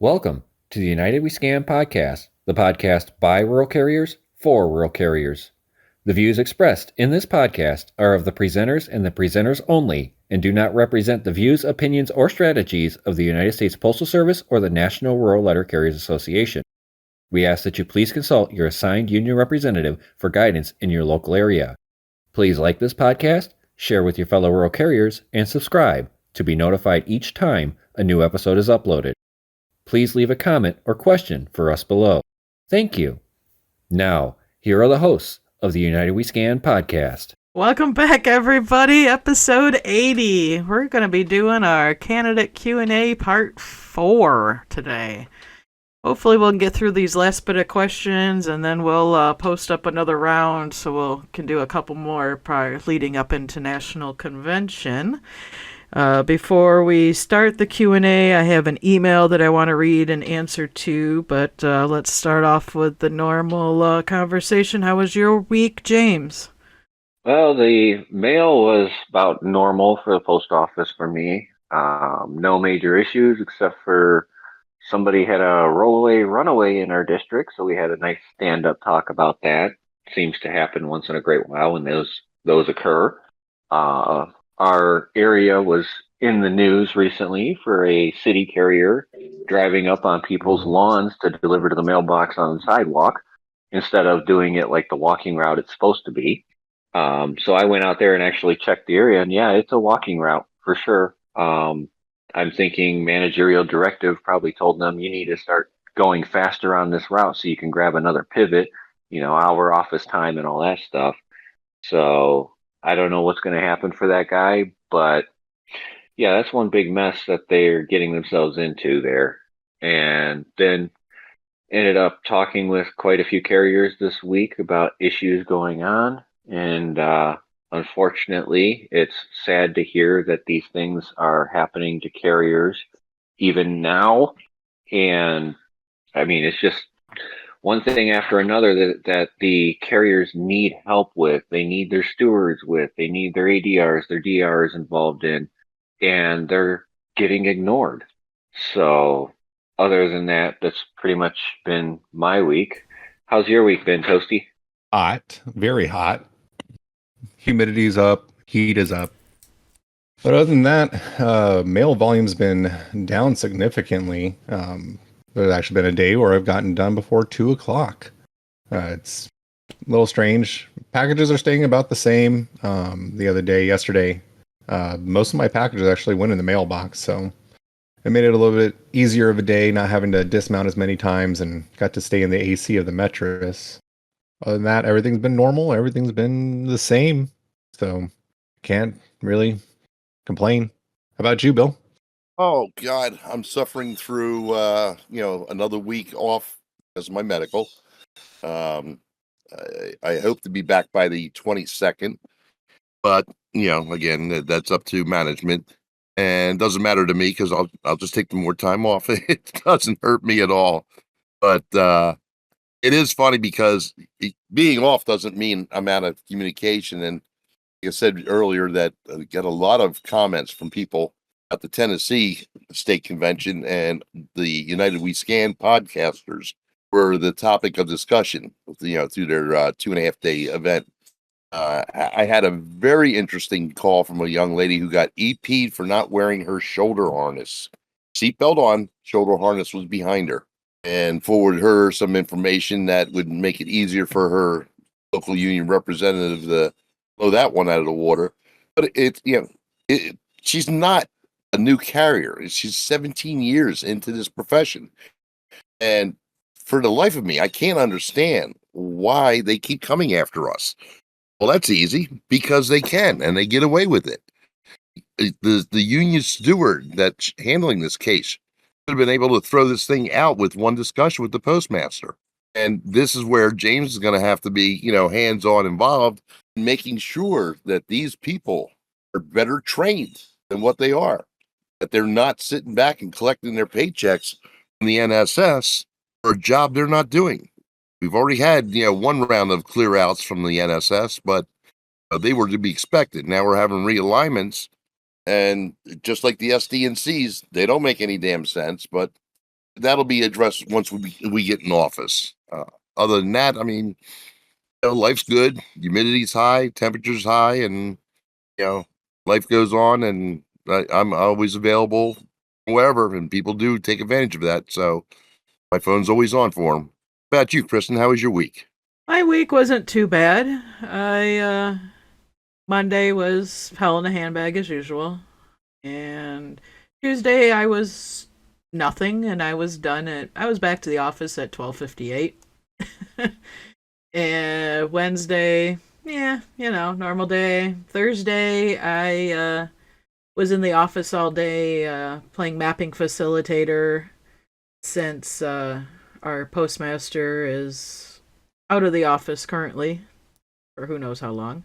Welcome to the United We Scan podcast, the podcast by rural carriers for rural carriers. The views expressed in this podcast are of the presenters and the presenters only and do not represent the views, opinions, or strategies of the United States Postal Service or the National Rural Letter Carriers Association. We ask that you please consult your assigned union representative for guidance in your local area. Please like this podcast, share with your fellow rural carriers, and subscribe to be notified each time a new episode is uploaded. Please leave a comment or question for us below. Thank you. Now, here are the hosts of the United We Scan podcast. Welcome back, everybody. Episode 80. We're going to be doing our candidate Q&A part 4 today. Hopefully we'll get through these last bit of questions, and then we'll post up another round so we can do a couple more prior leading up into National Convention. Before we start the Q&A, I have an email that I want to read and answer to, but let's start off with the normal conversation. How was your week, James? Well, the mail was about normal for the post office for me. No major issues except for somebody had a rollaway runaway in our district, so we had a nice stand-up talk about that. Seems to happen once in a great while when those occur. Our area was in the news recently for a city carrier driving up on people's lawns to deliver to the mailbox on the sidewalk instead of doing it like the walking route it's supposed to be. So I went out there and actually checked the area, and yeah, it's a walking route for sure. I'm thinking managerial directive probably told them you need to start going faster on this route so you can grab another pivot, hour office time and all that stuff. So I don't know what's going to happen for that guy, but yeah, that's one big mess that they're getting themselves into there. And then ended up talking with quite a few carriers this week about issues going on. And unfortunately, it's sad to hear that these things are happening to carriers even now. And I mean, it's just one thing after another that the carriers need help with. They need their stewards with. They need their ADRs, their DRs involved in, and they're getting ignored. So other than that, that's pretty much been my week. How's your week been, Toasty? Hot, very hot. Humidity's up, heat is up. But other than that, mail volume's been down significantly. There's actually been a day where I've gotten done before 2 o'clock. It's a little strange. Packages are staying about the same. Yesterday, most of my packages actually went in the mailbox, so it made it a little bit easier of a day, not having to dismount as many times, and got to stay in the AC of the mattress. Other than that, everything's been normal. Everything's been the same. So can't really complain. How about you, Bill? Oh God, I'm suffering through another week off as my medical. I hope to be back by the 22nd, but again, that's up to management, and it doesn't matter to me because I'll just take the more time off. It doesn't hurt me at all, but it is funny because being off doesn't mean I'm out of communication. And like I said earlier, that I got a lot of comments from people at the Tennessee State Convention, and the United We Scan podcasters were the topic of discussion, through their 2.5-day event. I had a very interesting call from a young lady who got EP'd for not wearing her shoulder harness. Seatbelt on, shoulder harness was behind her, and forwarded her some information that would make it easier for her local union representative to blow that one out of the water. But she's not a new carrier. She's 17 years into this profession. And for the life of me, I can't understand why they keep coming after us. Well, that's easy, because they can, and they get away with it. The union steward that's handling this case have been able to throw this thing out with one discussion with the postmaster. And this is where James is going to have to be, hands-on involved in making sure that these people are better trained than what they are, that they're not sitting back and collecting their paychecks from the NSS for a job they're not doing. We've already had, one round of clear outs from the NSS, but they were to be expected. Now we're having realignments. And just like the SDNCs, they don't make any damn sense, but that'll be addressed once we get in office. Other than that, I mean, life's good. Humidity's high, temperature's high, and life goes on. And I'm always available wherever, and people do take advantage of that. So my phone's always on for them. How about you, Kristen? How was your week? My week wasn't too bad. Monday was hell in a handbag as usual. And Tuesday I was nothing, and I was back to the office at 12:58. And Wednesday, normal day. Thursday I was in the office all day playing mapping facilitator since our postmaster is out of the office currently for who knows how long.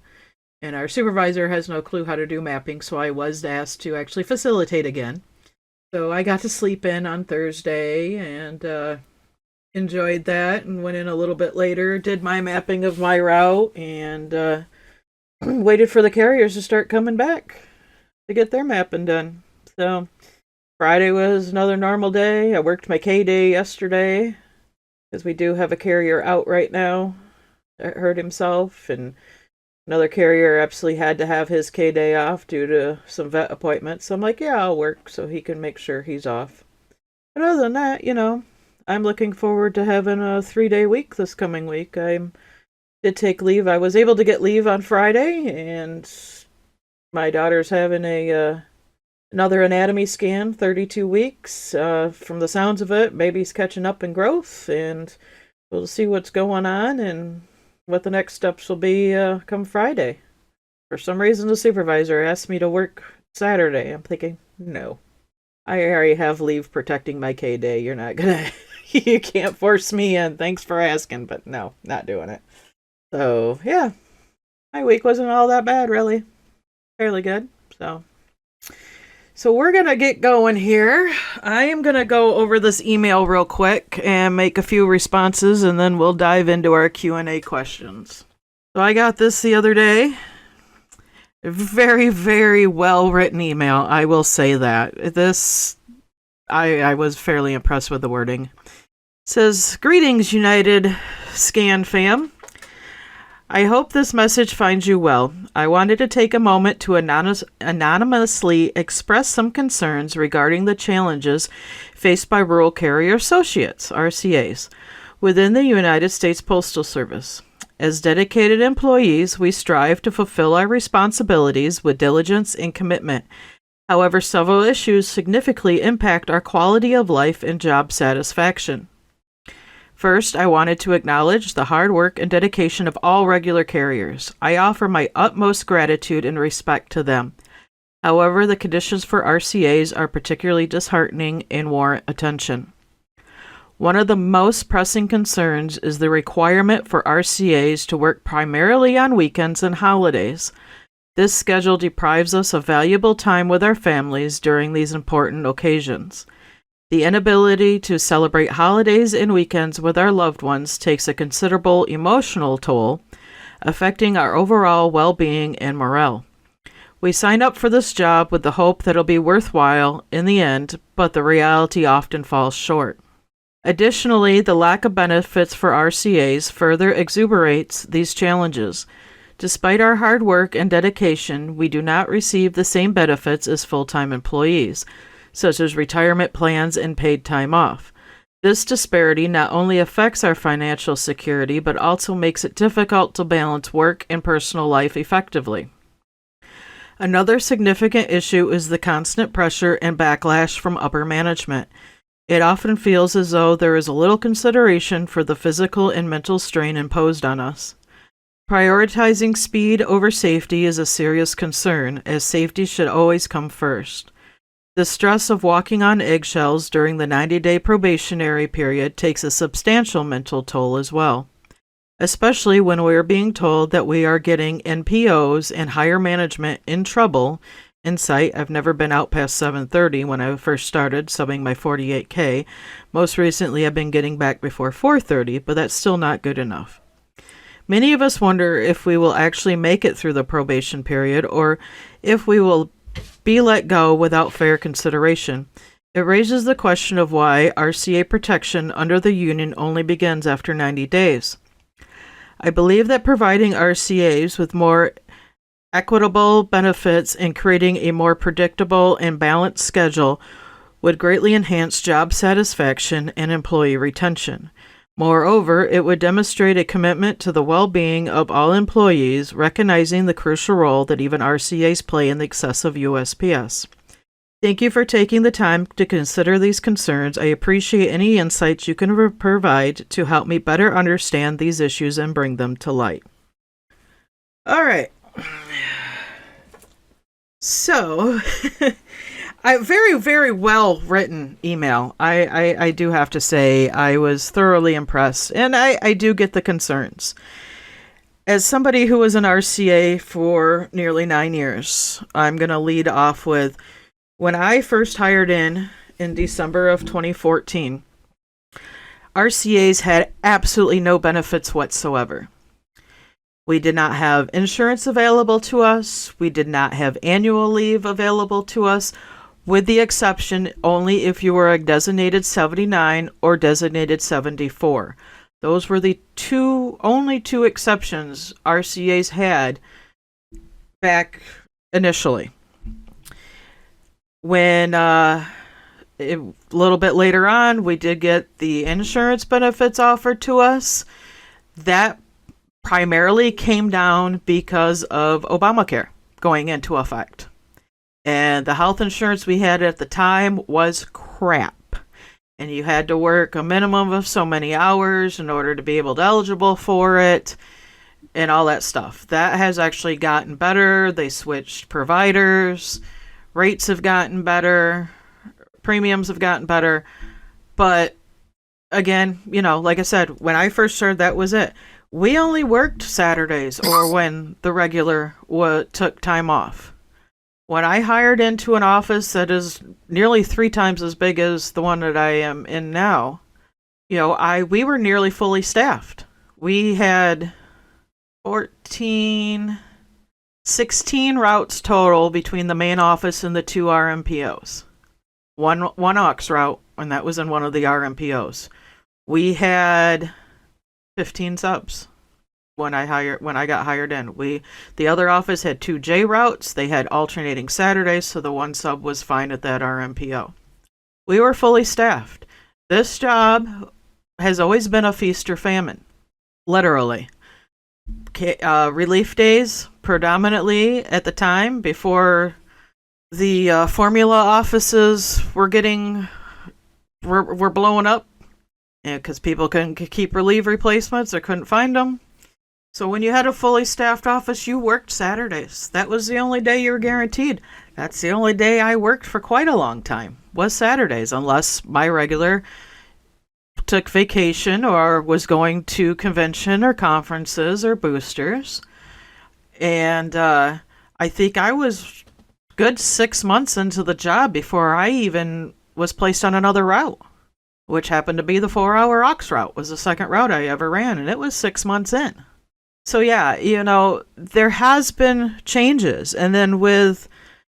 And our supervisor has no clue how to do mapping, so I was asked to actually facilitate again. So I got to sleep in on Thursday and enjoyed that, and went in a little bit later, did my mapping of my route, and waited for the carriers to start coming back to get their mapping done. So Friday was another normal day. I worked my K-Day yesterday, because we do have a carrier out right now that hurt himself, and another carrier absolutely had to have his K-Day off due to some vet appointments. So I'm like, yeah, I'll work so he can make sure he's off. But other than that, I'm looking forward to having a 3-day week this coming week. I did take leave. I was able to get leave on Friday, and my daughter's having another anatomy scan, 32 weeks. From the sounds of it, baby's catching up in growth, and we'll see what's going on and what the next steps will be come Friday. For some reason, the supervisor asked me to work Saturday. I'm thinking, no. I already have leave protecting my K-Day. You're not gonna... You can't force me in. Thanks for asking, but no, not doing it. So, yeah. My week wasn't all that bad, really. Fairly good, So we're going to get going here. I am going to go over this email real quick and make a few responses, and then we'll dive into our Q&A questions. So I got this the other day. A very, very well-written email, I will say that. I was fairly impressed with the wording. It says, "Greetings, United Scan fam. I hope this message finds you well. I wanted to take a moment to anonymously express some concerns regarding the challenges faced by Rural Carrier Associates, RCAs, within the United States Postal Service. As dedicated employees, we strive to fulfill our responsibilities with diligence and commitment. However, several issues significantly impact our quality of life and job satisfaction. First, I wanted to acknowledge the hard work and dedication of all regular carriers. I offer my utmost gratitude and respect to them. However, the conditions for RCAs are particularly disheartening and warrant attention. One of the most pressing concerns is the requirement for RCAs to work primarily on weekends and holidays. This schedule deprives us of valuable time with our families during these important occasions. The inability to celebrate holidays and weekends with our loved ones takes a considerable emotional toll, affecting our overall well-being and morale. We sign up for this job with the hope that it'll be worthwhile in the end, but the reality often falls short. Additionally, the lack of benefits for RCAs further exacerbates these challenges. Despite our hard work and dedication, we do not receive the same benefits as full-time employees, such as retirement plans and paid time off. This disparity not only affects our financial security, but also makes it difficult to balance work and personal life effectively. Another significant issue is the constant pressure and backlash from upper management. It often feels as though there is a little consideration for the physical and mental strain imposed on us. Prioritizing speed over safety is a serious concern, as safety should always come first. The stress of walking on eggshells during the 90-day probationary period takes a substantial mental toll as well, especially when we are being told that we are getting NPOs and higher management in trouble. In sight, I've never been out past 7:30 when I first started subbing my 48K. Most recently, I've been getting back before 4:30, but that's still not good enough. Many of us wonder if we will actually make it through the probation period, or if we will be let go without fair consideration. It raises the question of why RCA protection under the union only begins after 90 days. I believe that providing RCAs with more equitable benefits and creating a more predictable and balanced schedule would greatly enhance job satisfaction and employee retention. Moreover, it would demonstrate a commitment to the well-being of all employees, recognizing the crucial role that even RCAs play in the success of USPS. Thank you for taking the time to consider these concerns. I appreciate any insights you can provide to help me better understand these issues and bring them to light. All right. So, a very, very well written email. I do have to say I was thoroughly impressed, and I do get the concerns. As somebody who was an RCA for nearly 9 years, I'm going to lead off with when I first hired in December of 2014, RCAs had absolutely no benefits whatsoever. We did not have insurance available to us. We did not have annual leave available to us, with the exception only if you were a designated 79 or designated 74. Those were the only two exceptions RCAs had back initially. When a little bit later on, we did get the insurance benefits offered to us. That primarily came down because of Obamacare going into effect. And the health insurance we had at the time was crap. And you had to work a minimum of so many hours in order to be able to eligible for it and all that stuff. That has actually gotten better. They switched providers. Rates have gotten better, premiums have gotten better, but again, like I said, when I first started, that was it. We only worked Saturdays or when the regular took time off. When I hired into an office that is nearly 3 times as big as the one that I am in now, we were nearly fully staffed. We had 16 routes total between the main office and the 2 RMPOs. One aux route, and that was in one of the RMPOs. We had 15 subs when I got hired in. The other office had 2 J routes. They had alternating Saturdays, so the one sub was fine at that RMPO. We were fully staffed. This job has always been a feast or famine, literally. Relief days predominantly at the time before the formula offices were blowing up because people couldn't keep relief replacements or couldn't find them. So when you had a fully staffed office, you worked Saturdays. That was the only day you were guaranteed. That's the only day I worked for quite a long time, was Saturdays, unless my regular took vacation or was going to convention or conferences or boosters. And I think I was good 6 months into the job before I even was placed on another route, which happened to be the 4-hour aux route. Was the second route I ever ran, and it was 6 months in. So yeah, there has been changes. And then with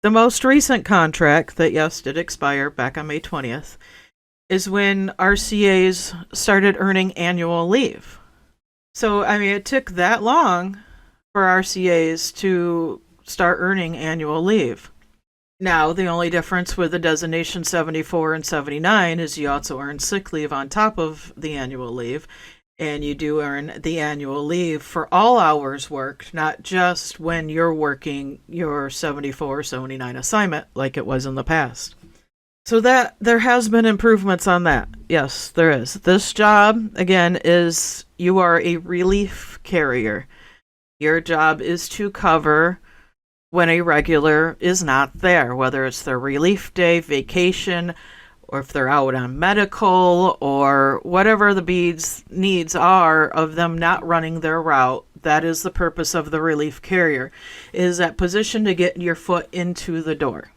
the most recent contract that, yes, did expire back on May 20th, is when RCAs started earning annual leave. So, it took that long for RCAs to start earning annual leave. Now, the only difference with the designation 74 and 79 is you also earn sick leave on top of the annual leave, and you do earn the annual leave for all hours worked, not just when you're working your 74 or 79 assignment like it was in the past. So that there has been improvements on that. Yes, there is. This job, again, is you are a relief carrier. Your job is to cover when a regular is not there, whether it's their relief day, vacation, or if they're out on medical, or whatever the needs are of them not running their route. That is the purpose of the relief carrier, is that position to get your foot into the door.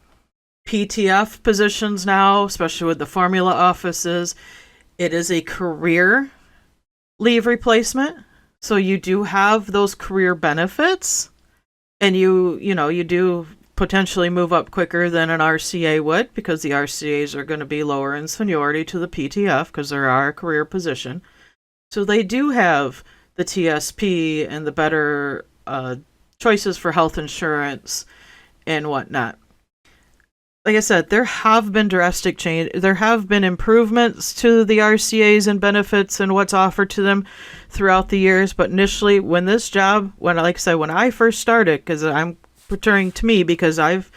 PTF positions now, especially with the formula offices, it is a career leave replacement. So you do have those career benefits, and you do potentially move up quicker than an RCA would, because the RCAs are going to be lower in seniority to the PTF because they're our career position. So they do have the TSP and the better choices for health insurance and whatnot. Like I said, there have been drastic change. There have been improvements to the RCAs and benefits and what's offered to them throughout the years. But initially, when this job, when I first started, because I'm returning to me because I've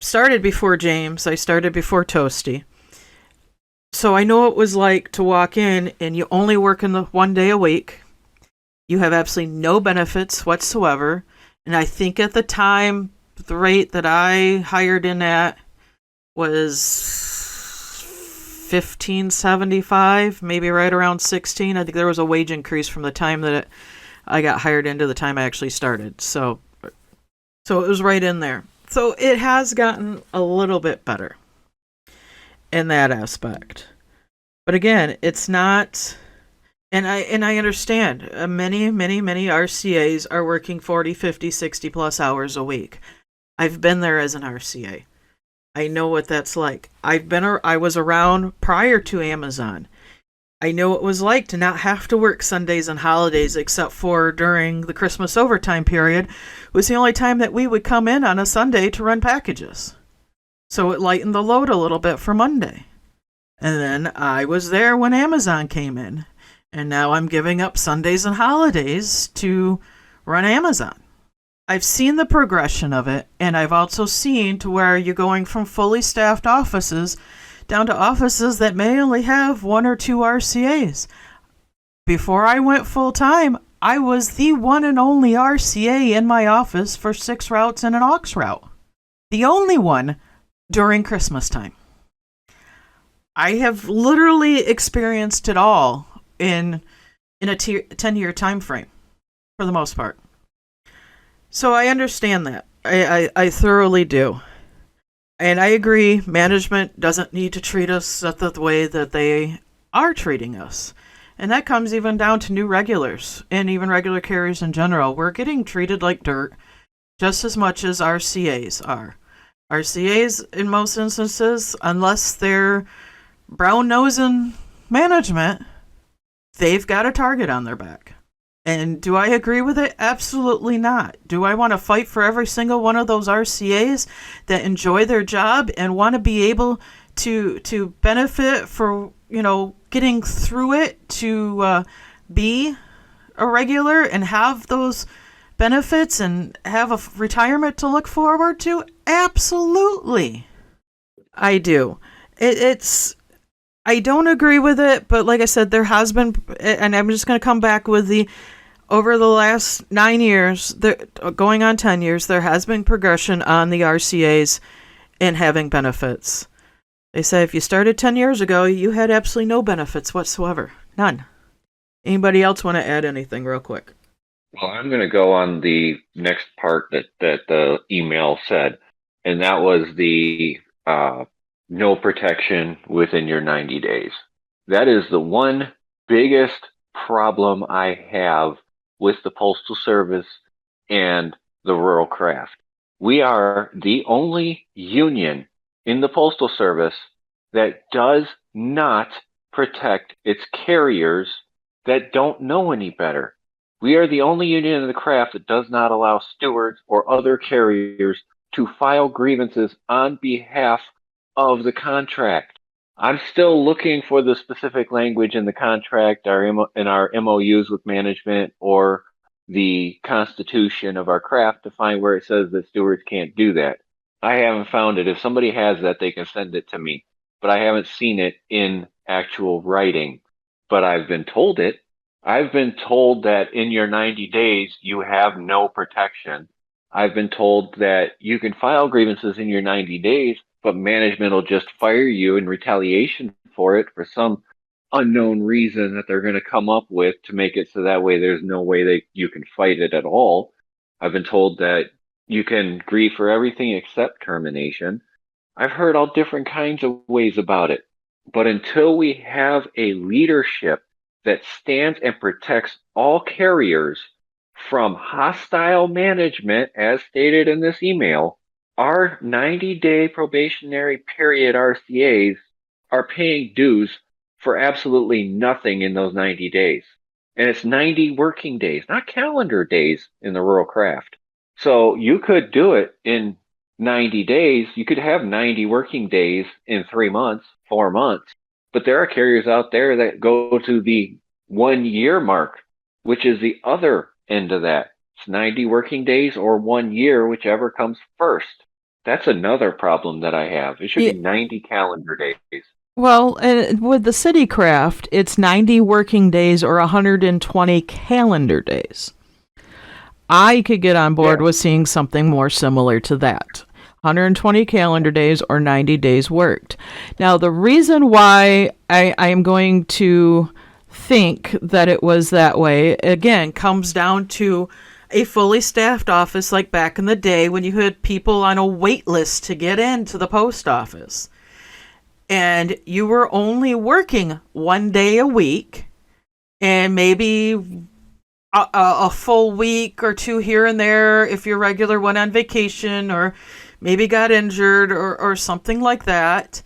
started before James, I started before Toasty. So I know what it was like to walk in and you only work in the 1 day a week. You have absolutely no benefits whatsoever. And I think at the time, the rate that I hired in at was $15.75, maybe right around $16. I think there was a wage increase from the time that I got hired into the time I actually started. So it was right in there. So it has gotten a little bit better in that aspect. But again, it's not, and I understand many RCAs are working 40, 50, 60 plus hours a week. I've been there as an RCA. I know what that's like. I was around prior to Amazon. I know what it was like to not have to work Sundays and holidays except for during the Christmas overtime period. It was the only time that we would come in on a Sunday to run packages. So it lightened the load a little bit for Monday. And then I was there when Amazon came in. And now I'm giving up Sundays and holidays to run Amazon. I've seen the progression of it, and I've also seen to where you're going from fully staffed offices down to offices that may only have 1 or 2 RCAs. Before I went full-time, I was the one and only RCA in my office for 6 routes and an aux route. The only one during Christmas time. I have literally experienced it all in a 10-year time frame, for the most part. So I understand that. I thoroughly do. And I agree, management doesn't need to treat us the way that they are treating us. And that comes even down to new regulars, and even regular carriers in general. We're getting treated like dirt just as much as RCAs are. RCAs, in most instances, unless they're brown-nosing management, they've got a target on their back. And do I agree with it? Absolutely not. Do I want to fight for every single one of those RCAs that enjoy their job and want to be able to benefit for, getting through it to be a regular and have those benefits and have a retirement to look forward to? Absolutely. I do. I don't agree with it, but like I said, there has been, and I'm just going to come back with over the last 9 years, going on 10 years, there has been progression on the RCAs and having benefits. They say if you started 10 years ago, you had absolutely no benefits whatsoever. None. Anybody else want to add anything real quick? Well, I'm going to go on the next part that the email said, and that was the no protection within your 90 days. That is the one biggest problem I have with the Postal Service and the rural craft. We are the only union in the Postal Service that does not protect its carriers that don't know any better. We are the only union in the craft that does not allow stewards or other carriers to file grievances on behalf of the contract. I'm still looking for the specific language in the contract, in our MOUs with management, or the constitution of our craft to find where it says that stewards can't do that. I haven't found it. If somebody has that, they can send it to me. But I haven't seen it in actual writing. But I've been told it. I've been told that in your 90 days, you have no protection. I've been told that you can file grievances in your 90 days, but management will just fire you in retaliation for it for some unknown reason that they're going to come up with to make it so that way there's no way you can fight it at all. I've been told that you can grieve for everything except termination. I've heard all different kinds of ways about it. But until we have a leadership that stands and protects all carriers from hostile management, as stated in this email, our 90-day probationary period RCAs are paying dues for absolutely nothing in those 90 days. And it's 90 working days, not calendar days in the rural craft. So you could do it in 90 days. You could have 90 working days in 3 months, 4 months. But there are carriers out there that go to the 1 year mark, which is the other end of that. It's 90 working days or 1 year, whichever comes first. That's another problem that I have. It should Yeah. be 90 calendar days. Well, and with the city craft, it's 90 working days or 120 calendar days. I could get on board with seeing something more similar to that. 120 calendar days or 90 days worked. Now, the reason why I am going to think that it was that way, again, comes down to a fully staffed office like back in the day when you had people on a wait list to get into the post office. And you were only working 1 day a week and maybe a full week or two here and there if your regular went on vacation or maybe got injured or something like that.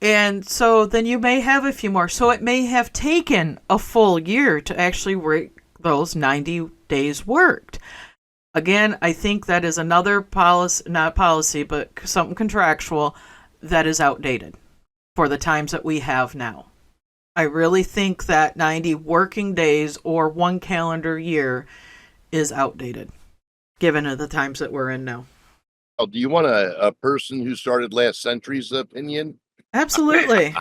And so then you may have a few more. So it may have taken a full year to actually work those 90 days worked. Again, I think that is another policy, not policy, but something contractual that is outdated for the times that we have now. I really think that 90 working days or 1 calendar year is outdated, given the times that we're in now. Oh, do you want a person who started last century's opinion? Absolutely.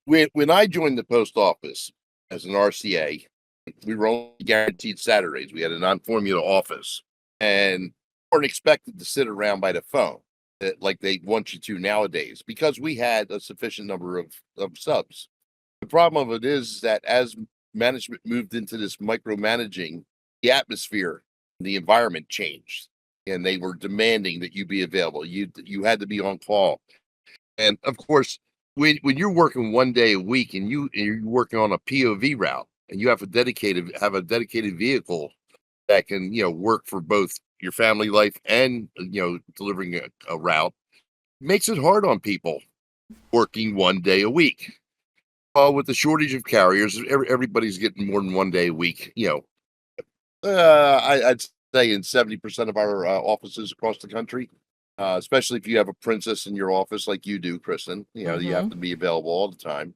When I joined the post office as an RCA, we were only guaranteed Saturdays. We had a non-formula office and weren't expected to sit around by the phone like they want you to nowadays because we had a sufficient number of subs. The problem of it is that as management moved into this micromanaging, the atmosphere, the environment changed, and they were demanding that you be available. You had to be on call, and of course, when you're working 1 day a week and you're working on a POV route, and you have a dedicated vehicle that can work for both your family life and delivering a route, makes it hard on people working 1 day a week. With the shortage of carriers, everybody's getting more than 1 day a week. I'd say in 70% of our offices across the country, especially if you have a princess in your office like you do, Kristen. You have to be available all the time.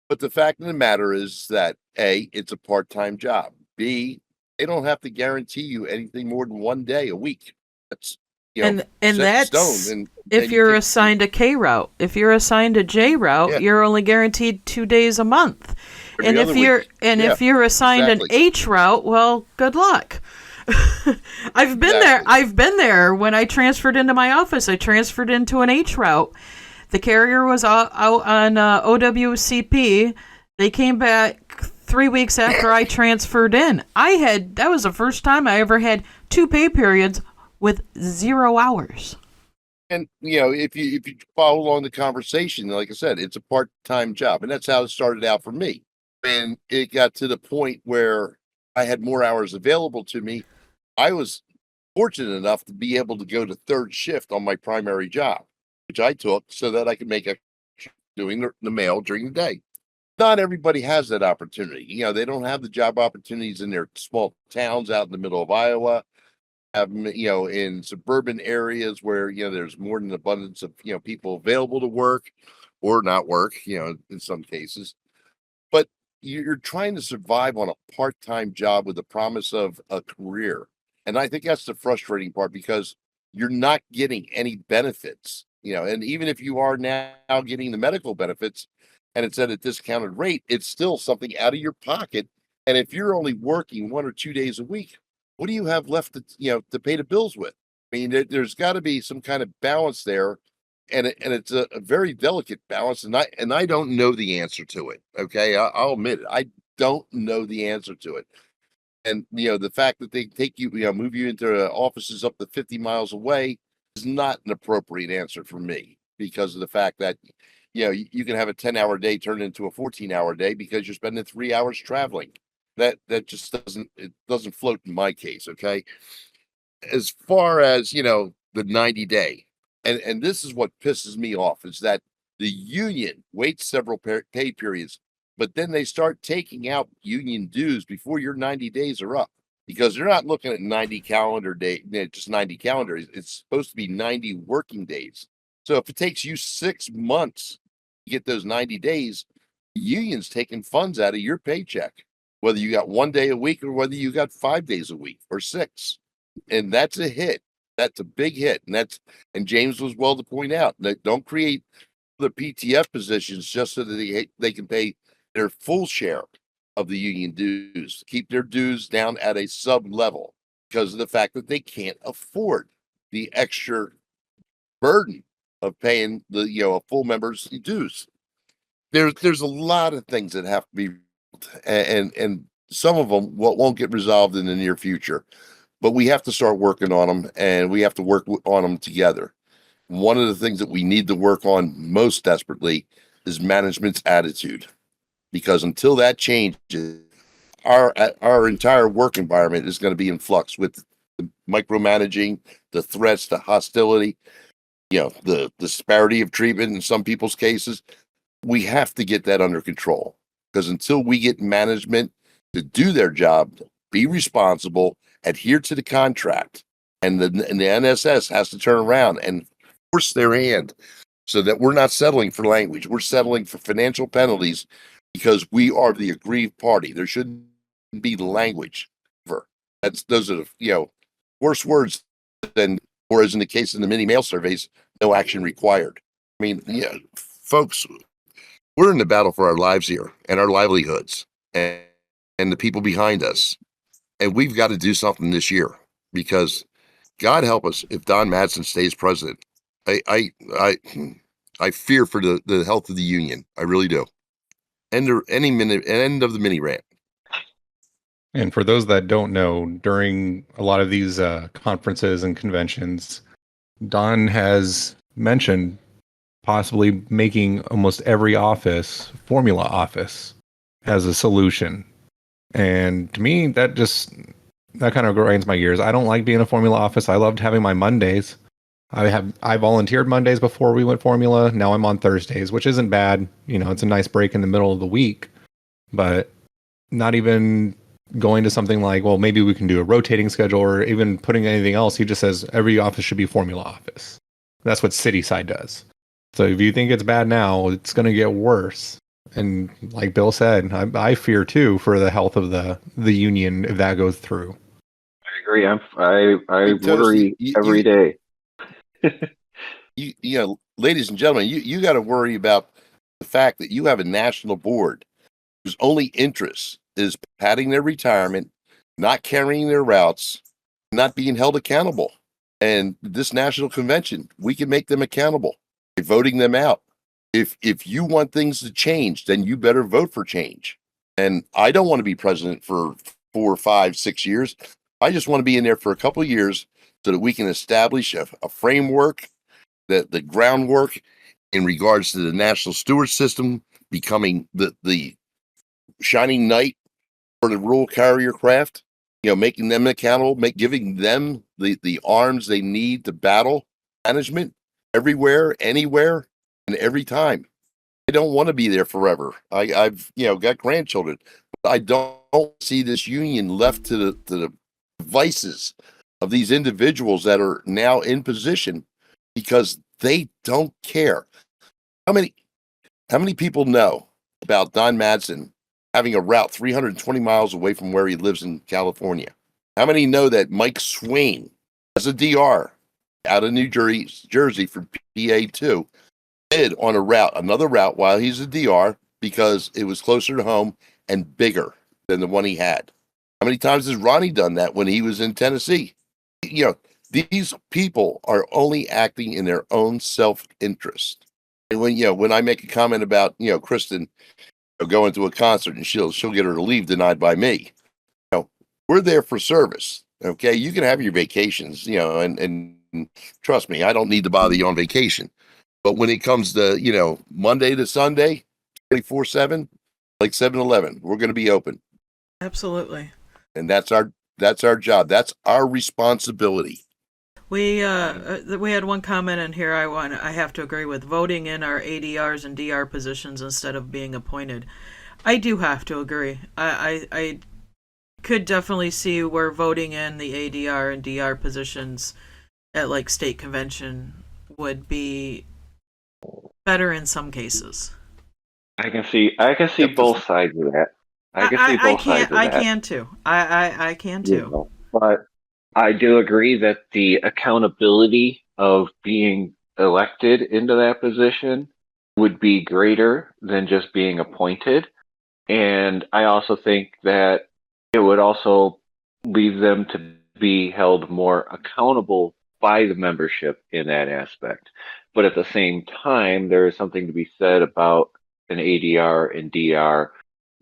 But the fact of the matter is that A, it's a part-time job. B, they don't have to guarantee you anything more than 1 day a week. That's and set in that's stone. And if you're assigned a K route. If you're assigned a J route, Yeah. you're only guaranteed 2 days a month. Every And other if you're week. if you're assigned exactly. an H route, well, good luck. I've been there. Exactly. I've been there when I transferred into my office. I transferred into an H route. The carrier was out on OWCP. They came back 3 weeks after I transferred in. That was the first time I ever had 2 pay periods with 0 hours. And if you follow along the conversation, like I said, it's a part-time job, and that's how it started out for me. And it got to the point where I had more hours available to me. I was fortunate enough to be able to go to third shift on my primary job, which I took so that I could make doing the mail during the day. Not everybody has that opportunity. They don't have the job opportunities in their small towns out in the middle of Iowa. Have them, in suburban areas where there's more than an abundance of people available to work or not work. In some cases, but you're trying to survive on a part-time job with the promise of a career, and I think that's the frustrating part because you're not getting any benefits. And even if you are now getting the medical benefits, and it's at a discounted rate, it's still something out of your pocket. And if you're only working 1 or 2 days a week, what do you have left to pay the bills with? I mean, there's got to be some kind of balance there, and it's a very delicate balance, and I don't know the answer to it. Okay, I'll admit it. I don't know the answer to it. And the fact that they take you, move you into offices up to 50 miles away is not an appropriate answer for me because of the fact that you can have a 10-hour day turn into a 14-hour day because you're spending 3 hours traveling. That just doesn't float in my case. Okay. as far as, the 90-day, and this is what pisses me off, is that the union waits several pay periods, but then they start taking out union dues before your 90 days are up, because they're not looking at 90 calendar day, just 90 calendars. It's supposed to be 90 working days. So if it takes you 6 months to get those 90 days, the union's taking funds out of your paycheck, whether you got 1 day a week or whether you got 5 days a week or 6. And that's a hit. That's a big hit. And James was well to point out that don't create the PTF positions just so that they can pay their full share of the union dues, keep their dues down at a sub level, because of the fact that they can't afford the extra burden of paying a full member's dues. There's a lot of things that have to be, and some of them won't get resolved in the near future, but we have to start working on them, and we have to work on them together. One of the things that we need to work on most desperately is management's attitude, because until that changes, our entire work environment is going to be in flux with the micromanaging, the threats, the hostility, the disparity of treatment in some people's cases. We have to get that under control, because until we get management to do their job, be responsible, adhere to the contract, and the NSS has to turn around and force their hand, so that we're not settling for language. We're settling for financial penalties because we are the aggrieved party. There shouldn't be language. Those are worse words than, or as in the case of the mini mail surveys, no action required. I mean, folks, we're in the battle for our lives here and our livelihoods and the people behind us. And we've got to do something this year, because God help us if Don Madsen stays president. I fear for the health of the union. I really do. End of the mini rant. And for those that don't know, during a lot of these conferences and conventions, Don has mentioned possibly making almost every office formula office as a solution. And to me, that kind of grinds my gears. I don't like being a formula office. I loved having my Mondays. I volunteered Mondays before we went formula. Now I'm on Thursdays, which isn't bad. It's a nice break in the middle of the week, but not even going to something like, well, maybe we can do a rotating schedule, or even putting anything else. He just says every office should be formula office. That's what Cityside does. So if you think it's bad now, it's going to get worse. And like Bill said, I fear too for the health of the union if that goes through. I agree. I worry every day. Ladies and gentlemen, you got to worry about the fact that you have a national board whose only interest is padding their retirement, not carrying their routes, not being held accountable. And this national convention, we can make them accountable by voting them out. If you want things to change, then you better vote for change. And I don't want to be president for 4, 5, 6 years. I just want to be in there for a couple of years so that we can establish a framework, the groundwork in regards to the national steward system becoming the shining knight for the rural carrier craft, making them accountable, giving them the arms they need to battle management everywhere, anywhere, and every time. I don't want to be there forever. I've got grandchildren, but I don't see this union left to the devices of these individuals that are now in position, because they don't care. How many people know about Don Madsen having a route 320 miles away from where he lives in California? How many know that Mike Swain has a DR out of New Jersey for PA2 bid on another route while he's a DR because it was closer to home and bigger than the one he had? How many times has Ronnie done that when he was in Tennessee? These people are only acting in their own self-interest. And when I make a comment about, Kristen going to a concert and she'll get her leave denied by me, we're there for service. Okay. You can have your vacations, and trust me, I don't need to bother you on vacation. But when it comes to, Monday to Sunday, 24/7, like 7-Eleven, we're going to be open. Absolutely. And that's our That's our job. That's our responsibility. We had one comment in here I have to agree with, voting in our ADRs and DR positions instead of being appointed. I do have to agree. I could definitely see where voting in the ADR and DR positions at like state convention would be better in some cases. I can see both sides of that. I can too. I can too. You know, but I do agree that the accountability of being elected into that position would be greater than just being appointed. And I also think that it would also leave them to be held more accountable by the membership in that aspect. But at the same time, there is something to be said about an ADR and DR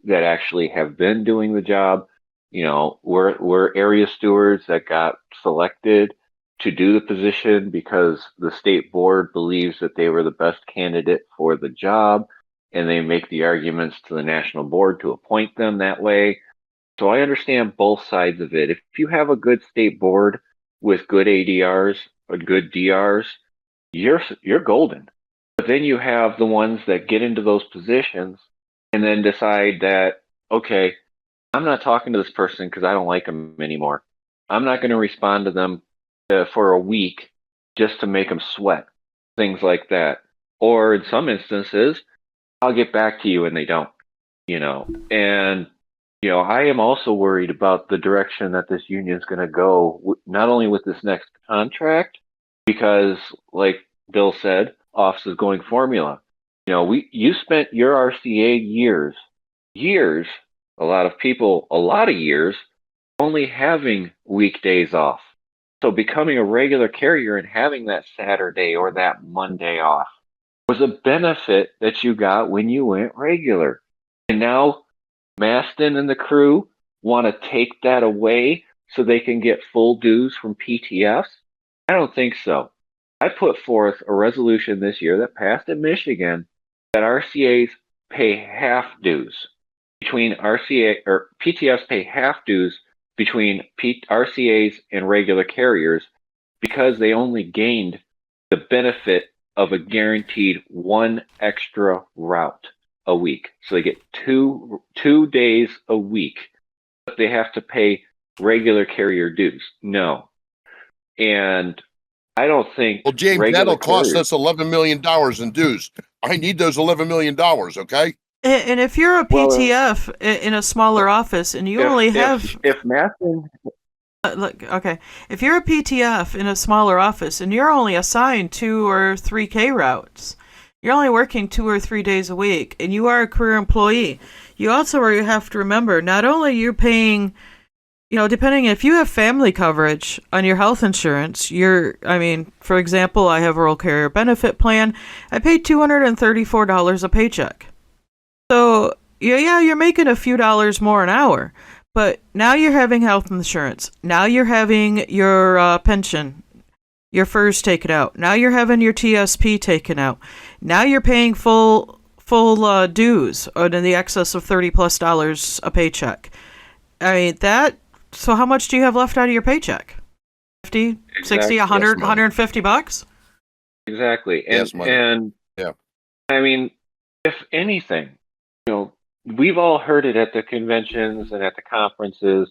that actually have been doing the job. You know, we're area stewards that got selected to do the position because the state board believes that they were the best candidate for the job, and they make the arguments to the national board to appoint them that way. So I understand both sides of it. If you have a good state board with good ADRs or good DRs, you're golden. But then you have the ones that get into those positions and then decide that, okay, I'm not talking to this person because I don't like them anymore. I'm not going to respond to them for a week just to make them sweat, things like that. Or in some instances, I'll get back to you and they don't, you know. And, you know, I am also worried about the direction that this union is going to go, not only with this next contract, because like Bill said, office is going formula. You know, you spent your RCA years, a lot of years, only having weekdays off. So becoming a regular carrier and having that Saturday or that Monday off was a benefit that you got when you went regular. And now Maston and the crew want to take that away so they can get full dues from PTFs? I don't think so. I put forth a resolution this year that passed in Michigan that RCAs pay half dues between RCA or PTFs pay half dues between RCAs and regular carriers because they only gained the benefit of a guaranteed one extra route a week. So they get two days a week, but they have to pay regular carrier dues. No. And I don't think. Well, James, that'll cost us $11 million in dues. I need those $11 million, okay? And if you're a PTF in a smaller office and you only have... If Maston... Look, okay. If you're a PTF in a smaller office and you're only assigned 2 or 3K routes, you're only working 2 or 3 days a week, and you are a career employee, you also have to remember, not only you're paying... You know, depending if you have family coverage on your health insurance, for example, I have a rural carrier benefit plan. I pay $234 a paycheck. So, yeah, you're making a few dollars more an hour, but now you're having health insurance. Now you're having your pension, your FERS taken out. Now you're having your TSP taken out. Now you're paying full dues or in the excess of $30+ a paycheck. I mean, so how much do you have left out of your paycheck? 50, 60, 100, $150? Exactly. And yeah. I mean, if anything, you know, we've all heard it at the conventions and at the conferences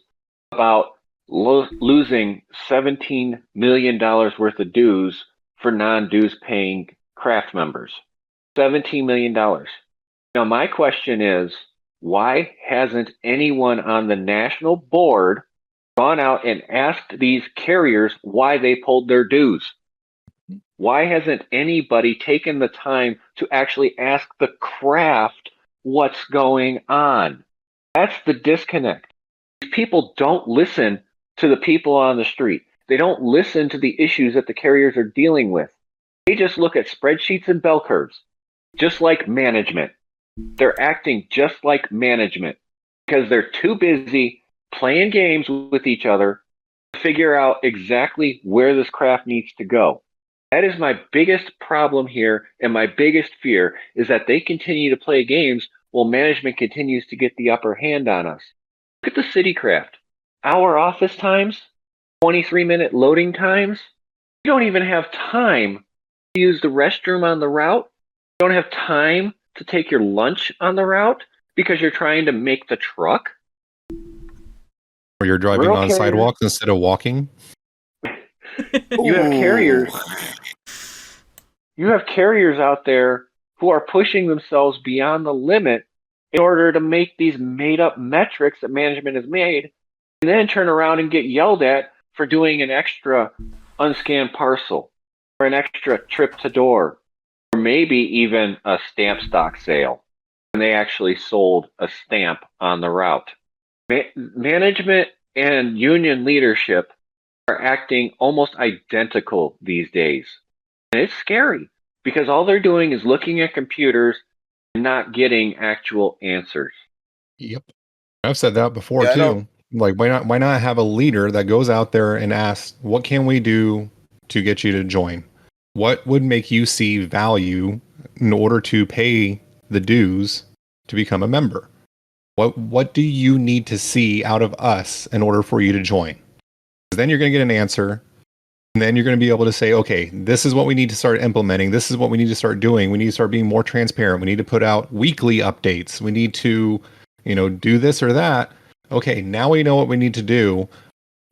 about losing $17 million worth of dues for non-dues paying craft members. $17 million. Now, my question is, why hasn't anyone on the national board gone out and asked these carriers why they pulled their dues? Why hasn't anybody taken the time to actually ask the craft what's going on? That's the disconnect. People don't listen to the people on the street. They don't listen to the issues that the carriers are dealing with. They just look at spreadsheets and bell curves, just like management. They're acting just like management because they're too busy playing games with each other to figure out exactly where this craft needs to go. That is my biggest problem here, and my biggest fear is that they continue to play games while management continues to get the upper hand on us. Look at the city craft. hour office times, 23-minute loading times. You don't even have time to use the restroom on the route. You don't have time to take your lunch on the route because you're trying to make the truck. Or you're driving Rural on carriers- sidewalks instead of walking. You have carriers. You have carriers out there who are pushing themselves beyond the limit in order to make these made-up metrics that management has made, and then turn around and get yelled at for doing an extra unscanned parcel or an extra trip to door, or maybe even a stamp stock sale when they actually sold a stamp on the route. Management and union leadership are acting almost identical these days. And it's scary because all they're doing is looking at computers and not getting actual answers. Yep. I've said that before Yeah, I too. don't- Like, why not have a leader that goes out there and asks, what can we do to get you to join? What would make you see value in order to pay the dues to become a member? What do you need to see out of us in order for you to join? 'Cause then you're going to get an answer, and then you're going to be able to say, okay, this is what we need to start implementing. This is what we need to start doing. We need to start being more transparent. We need to put out weekly updates. We need to, do this or that. Okay, now we know what we need to do.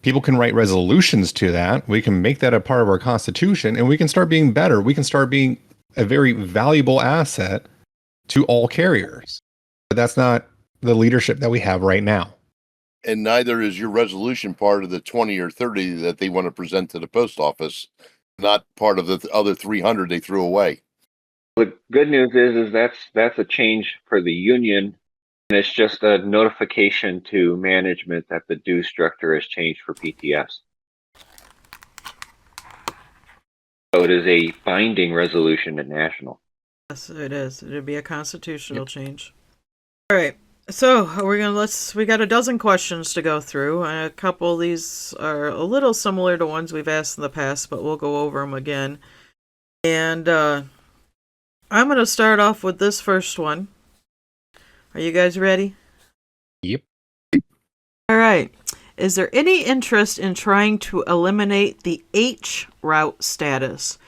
People can write resolutions to that. We can make that a part of our constitution, and we can start being better. We can start being a very valuable asset to all carriers. But that's not the leadership that we have right now. And neither is your resolution part of the 20 or 30 that they want to present to the post office, not part of the other 300 they threw away. The good news is that's a change for the union, and it's just a notification to management that the due structure has changed for PTS. So it is a binding resolution at national. Yes, it is. It'd be a constitutional change. All right. So we got a dozen questions to go through. A couple of these are a little similar to ones we've asked in the past, but we'll go over them again. And I'm going to start off with this first one. Are you guys ready? Yep. All right. Is there any interest in trying to eliminate the H route status,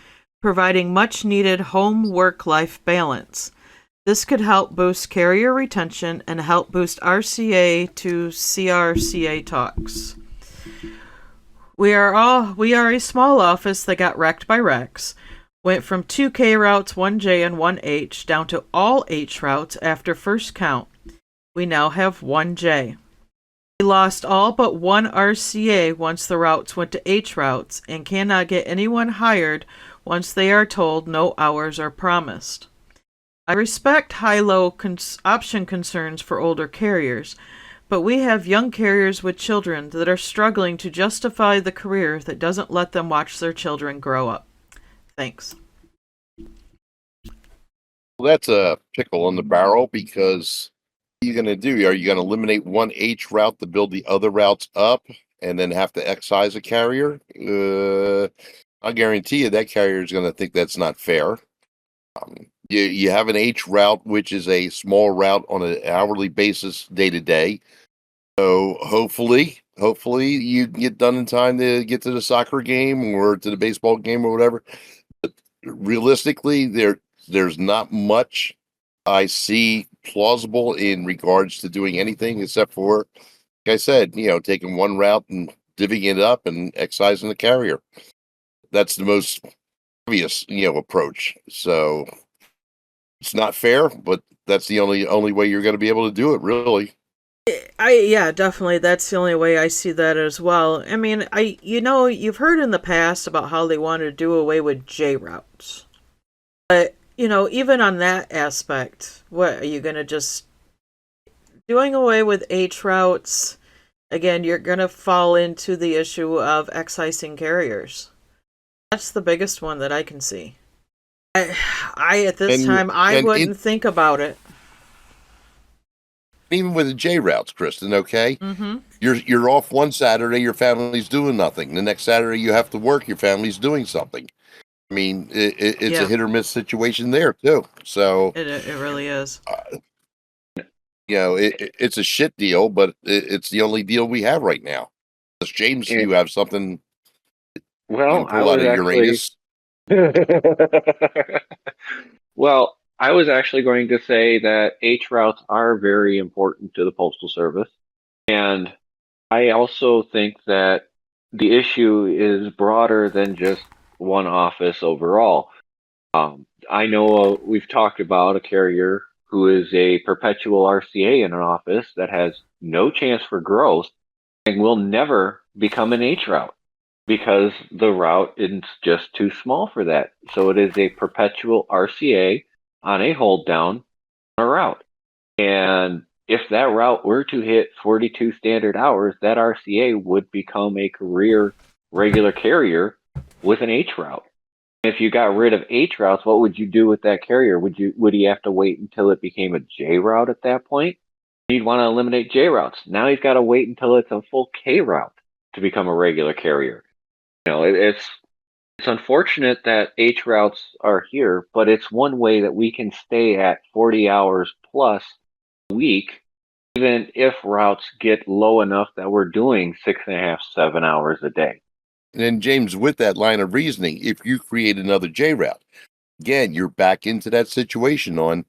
providing much needed home work life balance? This could help boost carrier retention and help boost RCA to CRCA talks. We are a small office that got wrecked by Rex. Went from 2K routes, 1J and 1H, down to all H routes after first count. We now have 1J. We lost all but one RCA once the routes went to H routes and cannot get anyone hired once they are told no hours are promised. I respect high-low option concerns for older carriers, but we have young carriers with children that are struggling to justify the career that doesn't let them watch their children grow up. Thanks. Well, that's a pickle in the barrel because what are you going to do? Are you going to eliminate one H route to build the other routes up and then have to excise a carrier? I guarantee you that carrier is going to think that's not fair. You have an H route, which is a small route on an hourly basis, day to day. So hopefully you get done in time to get to the soccer game or to the baseball game or whatever. But realistically, there's not much I see plausible in regards to doing anything except for, like I said, taking one route and divvying it up and excising the carrier. That's the most obvious, approach. So it's not fair, but that's the only way you're going to be able to do it, really. Yeah, definitely. That's the only way I see that as well. I mean, you've heard in the past about how they wanted to do away with J routes. But, even on that aspect, what, are you going to just doing away with H routes? Again, you're going to fall into the issue of excising carriers. That's the biggest one that I can see. I at this time, I wouldn't think about it. Even with the J routes, Kristen, okay? Mm-hmm. You're off one Saturday, your family's doing nothing. The next Saturday you have to work, your family's doing something. I mean, it's a hit or miss situation there too. So It really is. It's a shit deal, but it's the only deal we have right now. Does James, And- you have something Well, I pull out was of actually. Uranus? Well, I was actually going to say that H routes are very important to the Postal Service. And I also think that the issue is broader than just one office overall. I know we've talked about a carrier who is a perpetual RCA in an office that has no chance for growth and will never become an H route because the route is just too small for that. So it is a perpetual RCA on a hold down on a route. And if that route were to hit 42 standard hours, that RCA would become a career regular carrier with an H route. If you got rid of H routes, what would you do with that carrier? Would he have to wait until it became a J route at that point? He'd want to eliminate J routes. Now he's got to wait until it's a full K route to become a regular carrier. It's unfortunate that H routes are here, but it's one way that we can stay at 40 hours plus a week, even if routes get low enough that we're doing 6.5, 7 hours a day. And then, James, with that line of reasoning, if you create another J route, again, you're back into that situation on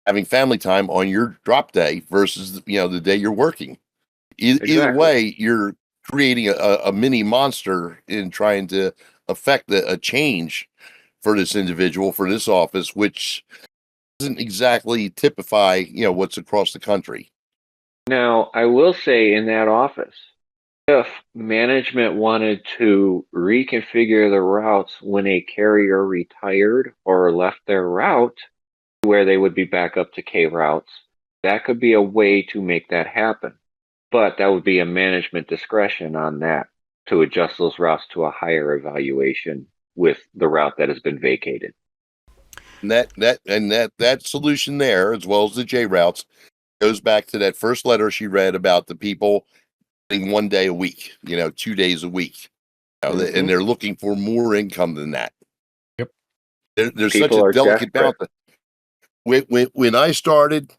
having family time on your drop day versus the day you're working. Either Exactly. way, you're creating a mini monster in trying to affect a change for this individual, for this office, which doesn't exactly typify what's across the country. Now, I will say in that office, if management wanted to reconfigure the routes when a carrier retired or left their route where they would be back up to K routes, that could be a way to make that happen. But that would be a management discretion on that to adjust those routes to a higher evaluation with the route that has been vacated. And that solution there, as well as the J routes, goes back to that first letter she read about the people getting 1 day a week, 2 days a week. And they're looking for more income than that. Yep. There's People such a are delicate desperate. balance. When I started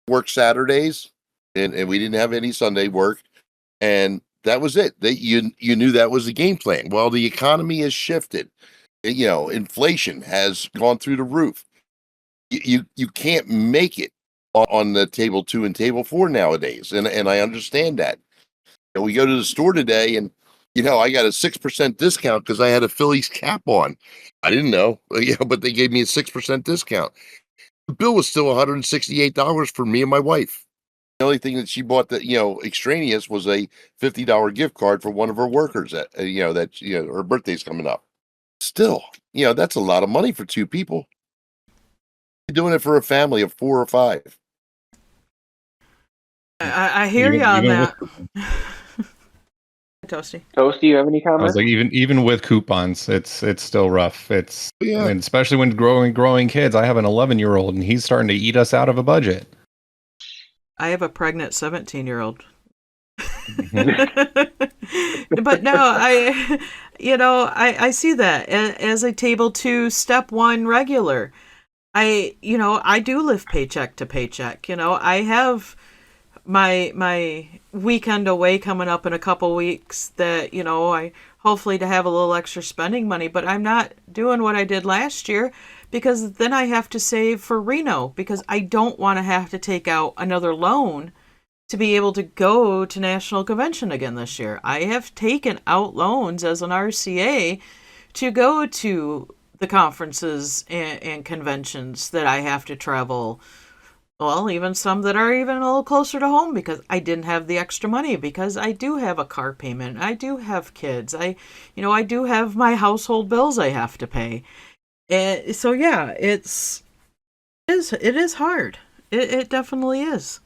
work Saturdays and we didn't have any Sunday work, and that was it. You knew that was the game plan. Well, the economy has shifted. Inflation has gone through the roof. You can't make it on the table 2 and table 4 nowadays, and I understand that. We go to the store today, and I got a 6% discount because I had a Phillies cap on. I didn't know, but they gave me a 6% discount. The bill was still $168 for me and my wife. The only thing that she bought that extraneous was a $50 gift card for one of her workers that her birthday's coming up. Still, that's a lot of money for 2 people. You're doing it for a family of 4 or 5. I hear you on that. Toasty. Toast, do you have any I was comments? like, even with coupons, it's still rough. Yeah. And especially when growing kids. I have an 11-year-old, and he's starting to eat us out of a budget. I have a pregnant 17-year-old. But no, I see that as a table 2, step 1 regular. I do live paycheck to paycheck. I have my weekend away coming up in a couple weeks that, I hopefully to have a little extra spending money, but I'm not doing what I did last year because then I have to save for Reno because I don't want to have to take out another loan to be able to go to National Convention again this year. I have taken out loans as an RCA to go to the conferences and conventions that I have to travel. Well, even some that are even a little closer to home because I didn't have the extra money because I do have a car payment. I do have kids. I do have my household bills I have to pay. And so yeah, it is hard. It definitely is.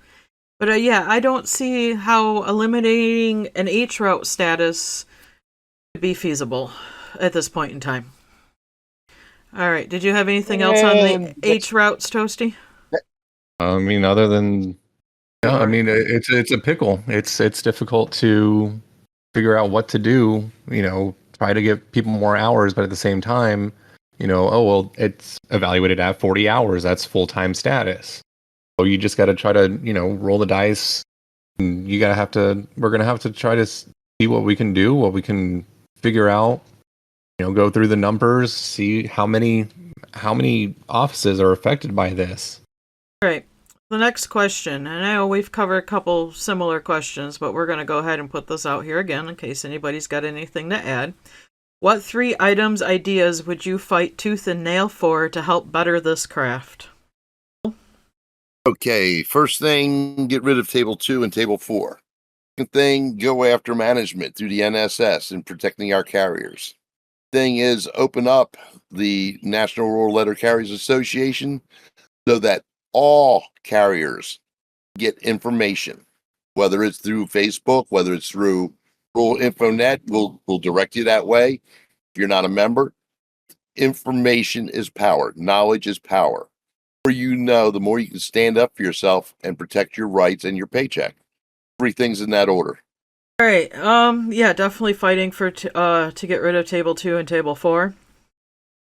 But I don't see how eliminating an H route status would be feasible at this point in time. All right. Did you have anything else on the H routes, Toasty? I mean, other than, it's a pickle. It's difficult to figure out what to do. Try to give people more hours, but at the same time, it's evaluated at 40 hours. That's full-time status. So you just got to try to, roll the dice. And we're going to have to try to see what we can do, what we can figure out. Go through the numbers, see how many offices are affected by this. Right. The next question, and I know we've covered a couple similar questions, but we're going to go ahead and put this out here again in case anybody's got anything to add. What 3 items, ideas would you fight tooth and nail for to help better this craft? Okay, first thing, get rid of Table 2 and Table 4. Second thing, go after management through the NSS and protecting our carriers. Thing is, open up the National Rural Letter Carriers Association so that all carriers get information, whether it's through Facebook, whether it's through Rural InfoNet, we'll direct you that way. If you're not a member, information is power. Knowledge is power. The more the more you can stand up for yourself and protect your rights and your paycheck. 3 things in that order. All right. Yeah, definitely fighting for to get rid of Table 2 and Table 4.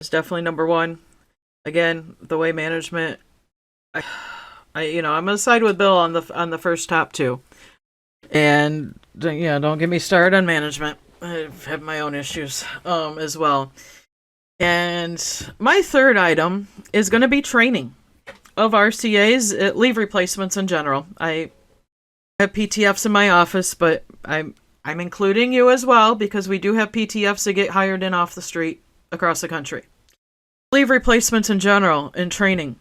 It's definitely number 1. Again, the way management, I'm gonna side with Bill on the first top 2. And don't get me started on management. I have my own issues as well. And my third item is going to be training of RCAs, leave replacements in general. I have PTFs in my office, but I'm including you as well because we do have PTFs that get hired in off the street across the country. Leave replacements in general in training.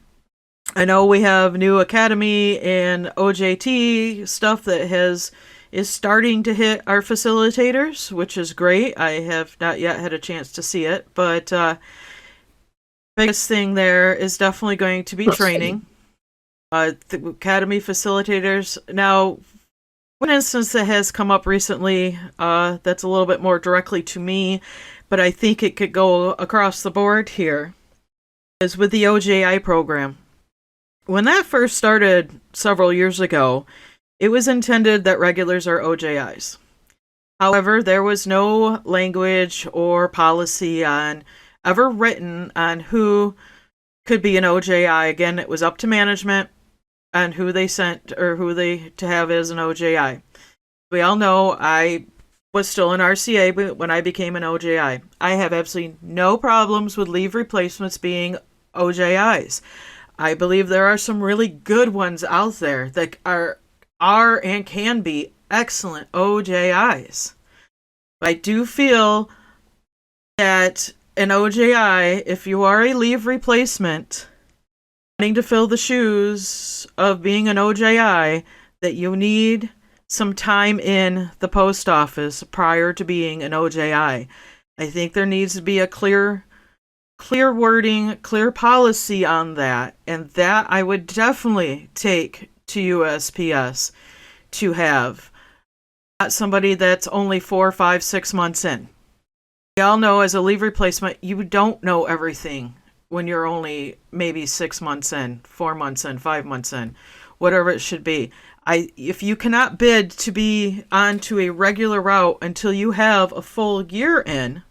I know we have new academy and OJT stuff that is starting to hit our facilitators, which is great. I have not yet had a chance to see it, but biggest thing there is definitely going to be training. The academy facilitators. Now, one instance that has come up recently that's a little bit more directly to me, but I think it could go across the board here, is with the OJI program. When that first started several years ago, it was intended that regulars are OJIs. However, there was no language or policy ever written on who could be an OJI. Again, it was up to management on who they sent or who they to have as an OJI. We all know I was still an RCA when I became an OJI. I have absolutely no problems with leave replacements being OJIs. I believe there are some really good ones out there that are and can be excellent OJIs. I do feel that an OJI, if you are a leave replacement, wanting to fill the shoes of being an OJI, that you need some time in the post office prior to being an OJI. I think there needs to be a clear wording, clear policy on that, and that I would definitely take to USPS to have. Not somebody that's only 4, 5, 6 months in. We all know as a leave replacement, you don't know everything when you're only maybe 6 months in, 4 months in, 5 months in, whatever it should be. If you cannot bid to be onto a regular route until you have a full year in,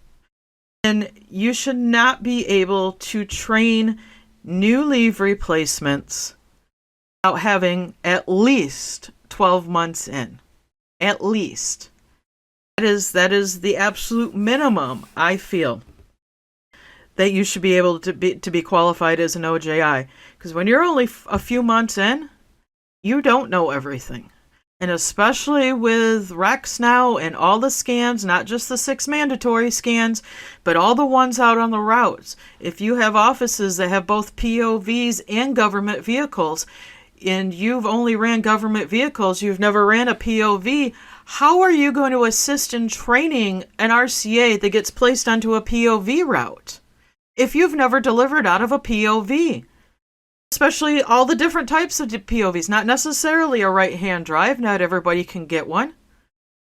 then you should not be able to train new leave replacements without having at least 12 months in. At least. That is the absolute minimum, I feel, that you should be able to be qualified as an OJI. Because when you're only a few months in, you don't know everything. And especially with Rex now and all the scans, not just the 6 mandatory scans, but all the ones out on the routes. If you have offices that have both POVs and government vehicles, and you've only ran government vehicles, you've never ran a POV, how are you going to assist in training an RCA that gets placed onto a POV route if you've never delivered out of a POV? Especially all the different types of POVs, not necessarily a right-hand drive. Not everybody can get one.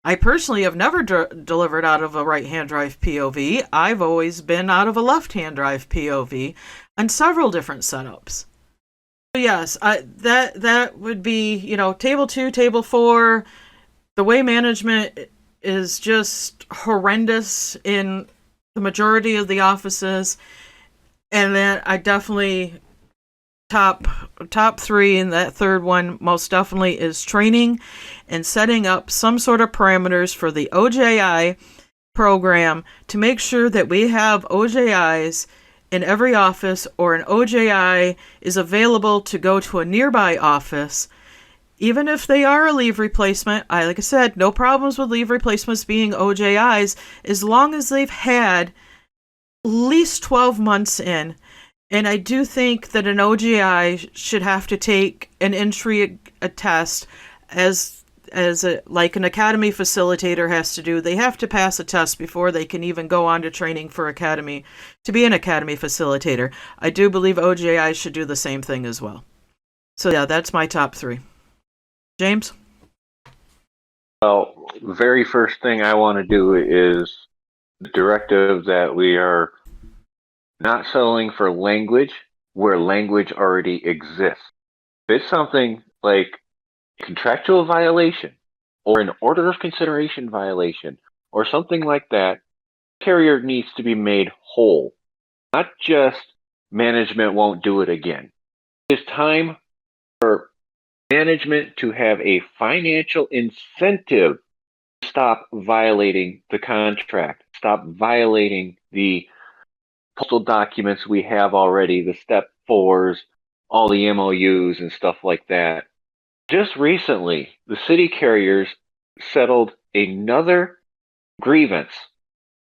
I personally have never delivered out of a right-hand drive POV. I've always been out of a left-hand drive POV on several different setups. So yes, that would be, Table 2, Table 4. The way management is just horrendous in the majority of the offices. And then I definitely top three, and that third one most definitely is training and setting up some sort of parameters for the OJI program to make sure that we have OJIs in every office, or an OJI is available to go to a nearby office. Even if they are a leave replacement, like I said, no problems with leave replacements being OJIs, as long as they've had at least 12 months in. And I do think that an OJI should have to take an entry test like an academy facilitator has to do. They have to pass a test before they can even go on to training for academy to be an academy facilitator. I do believe OJI should do the same thing as well. So yeah, that's my top three. James? Well, the very first thing I want to do is the directive that we are not settling for language where language already exists. If it's something like contractual violation or an order of consideration violation or something like that, carrier needs to be made whole. Not just management won't do it again. It's time for management to have a financial incentive to stop violating the contract, stop violating the postal documents we have already, the step 4s, all the MOUs and stuff like that. Just recently, the city carriers settled another grievance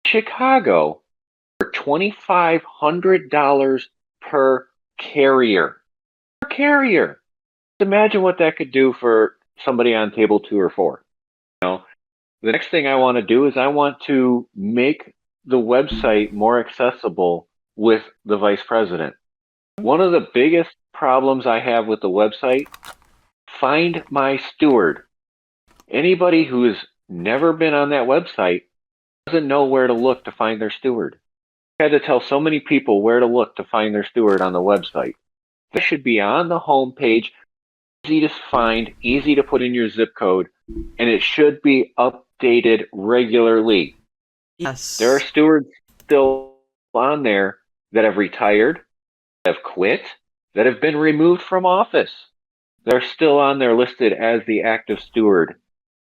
in Chicago for $2,500 per carrier. Per carrier. Imagine what that could do for somebody on table 2 or 4. The next thing I want to do is I want to make the website more accessible with the vice president. One of the biggest problems I have with the website, Find My Steward. Anybody who has never been on that website doesn't know where to look to find their steward. I had to tell so many people where to look to find their steward on the website. This should be on the home page, easy to find, easy to put in your zip code, and it should be updated regularly. Yes. There are stewards still on there that have retired, that have quit, that have been removed from office. They're still on there listed as the active steward.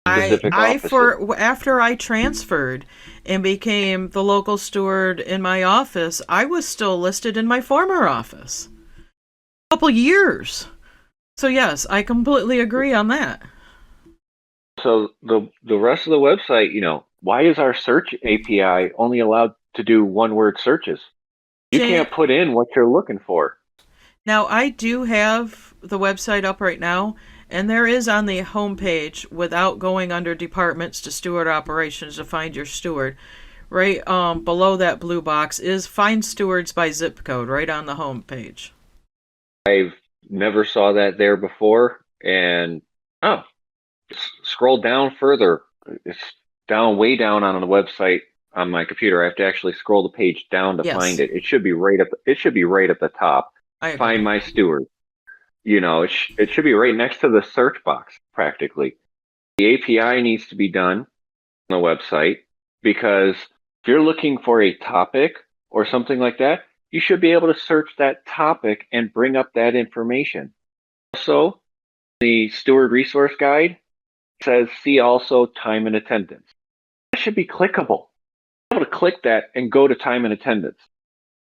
After I transferred and became the local steward in my office, I was still listed in my former office. A couple years. So yes, I completely agree on that. So the rest of the website, why is our search API only allowed to do one-word searches? You can't put in what you're looking for. Now, I do have the website up right now, and there is on the homepage, without going under departments to steward operations to find your steward, right below that blue box is find stewards by zip code right on the homepage. I've never saw that there before, and scroll down further. It's way down on the website on my computer. I have to actually scroll the page down to find it. It should be right at the top. Find My Steward. It should be right next to the search box, practically. The API needs to be done on the website, because if you're looking for a topic or something like that, you should be able to search that topic and bring up that information. Also, the Steward Resource Guide says see also time and attendance. That should be clickable. You're able to click that and go to time and attendance.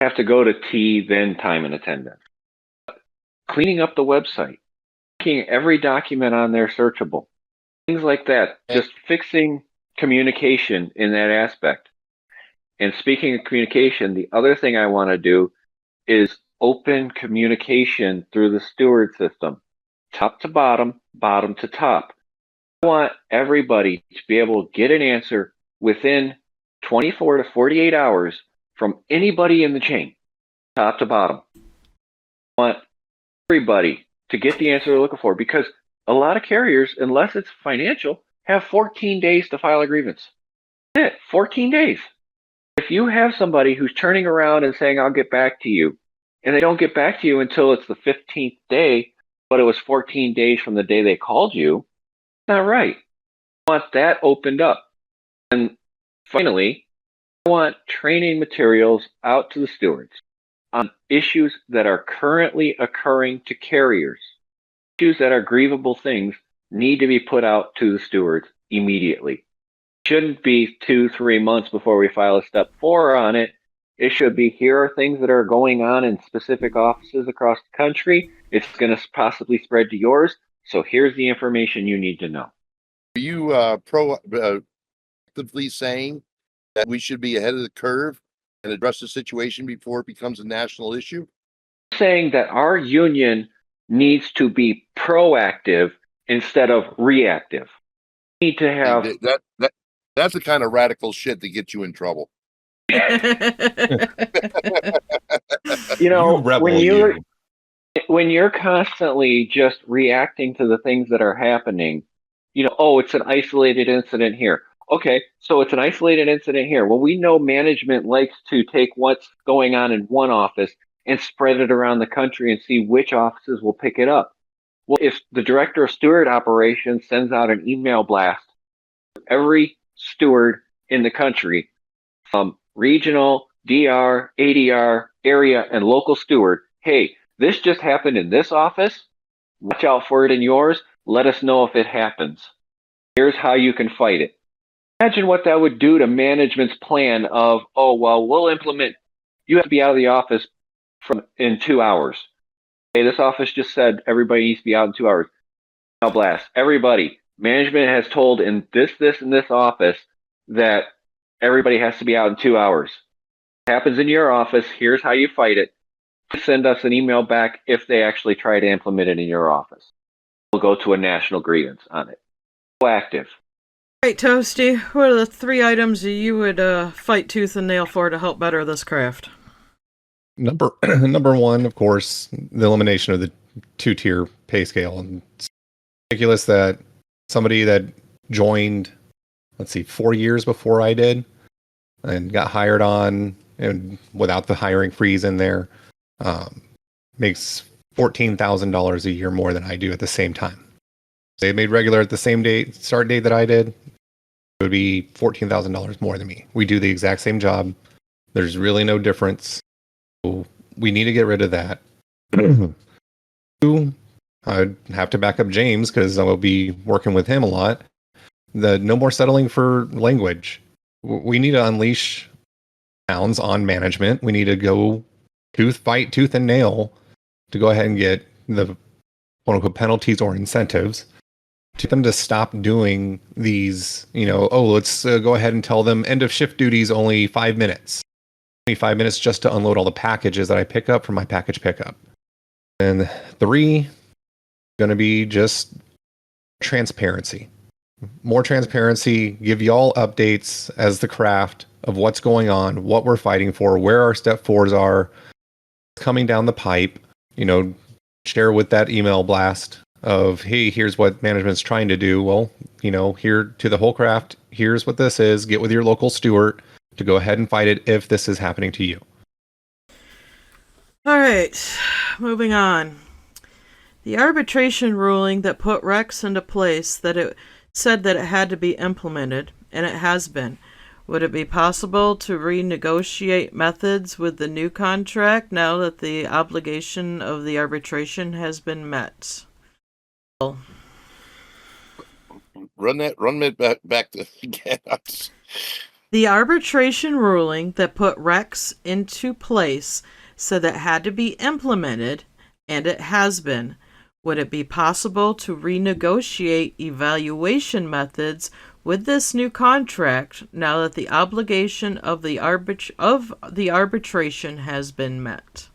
You have to go to T, then time and attendance. Cleaning up the website, making every document on there searchable, things like that. Just fixing communication in that aspect. And speaking of communication, the other thing I want to do is open communication through the steward system, top to bottom, bottom to top. I want everybody to be able to get an answer within 24 to 48 hours from anybody in the chain, top to bottom. I want everybody to get the answer they're looking for, because a lot of carriers, unless it's financial, have 14 days to file a grievance. That's it, 14 days. If you have somebody who's turning around and saying, I'll get back to you, and they don't get back to you until it's the 15th day, but it was 14 days from the day they called you, it's not right. I want that opened up. And finally, I want training materials out to the stewards. on issues that are currently occurring to carriers. Issues that are grievable things need to be put out to the stewards immediately. It shouldn't be 2-3 months before we file a step 4 on it. It should be, here are things that are going on in specific offices across the country. It's going to possibly spread to yours. So here's the information you need to know. Are you proactively saying that we should be ahead of the curve and address the situation before it becomes a national issue? I'm saying that our union needs to be proactive instead of reactive. We need to have That's the kind of radical shit that gets you in trouble. you know, You rebel, when you're constantly just reacting to the things that are happening, oh, it's an isolated incident here. Okay, so it's an isolated incident here. Well, we know management likes to take what's going on in one office and spread it around the country and see which offices will pick it up. Well, if the director of steward operations sends out an email blast to every steward in the country, from regional, DR, ADR, area, and local steward, hey, this just happened in this office. Watch out for it in yours. Let us know if it happens. Here's how you can fight it. Imagine what that would do to management's plan of, oh, well, we'll implement, you have to be out of the office in 2 hours. Hey, this office just said everybody needs to be out in 2 hours. Now blast. Everybody, management has told in this, and this office that everybody has to be out in 2 hours. It happens in your office. Here's how you fight it. Send us an email back if they actually try to implement it in your office. We'll go to a national grievance on it. Proactive. Right, Toasty, what are the 3 items that you would fight tooth and nail for to help better this craft? Number one, of course, the elimination of the 2-tier pay scale. It's ridiculous that somebody that joined, 4 years before I did, and got hired on, and without the hiring freeze in there, makes $14,000 a year more than I do at the same time. They made regular at the same start date that I did. It would be $14,000 more than me. We do the exact same job. There's really no difference. So we need to get rid of that. 2, I'd have to back up James because I will be working with him a lot. No more settling for language. We need to unleash pounds on management. We need to go fight tooth and nail to go ahead and get the quote unquote penalties or incentives to them to stop doing these, let's go ahead and tell them end of shift duties only 5 minutes. 5 minutes just to unload all the packages that I pick up from my package pickup. And 3, going to be just transparency. More transparency, give y'all updates as the craft of what's going on, what we're fighting for, where our step 4s are, coming down the pipe, share with that email blast of, hey, here's what management's trying to do. Well, here to the whole craft, here's what this is. Get with your local steward to go ahead and fight it if this is happening to you. All right, moving on. The arbitration ruling that put Rex into place, that it said that it had to be implemented, and it has been. Would it be possible to renegotiate methods with the new contract now that the obligation of the arbitration has been met? Run that back to again. The arbitration ruling that put Rex into place said that it had to be implemented, and it has been. Would it be possible to renegotiate evaluation methods with this new contract now that the obligation of the arbitration has been met?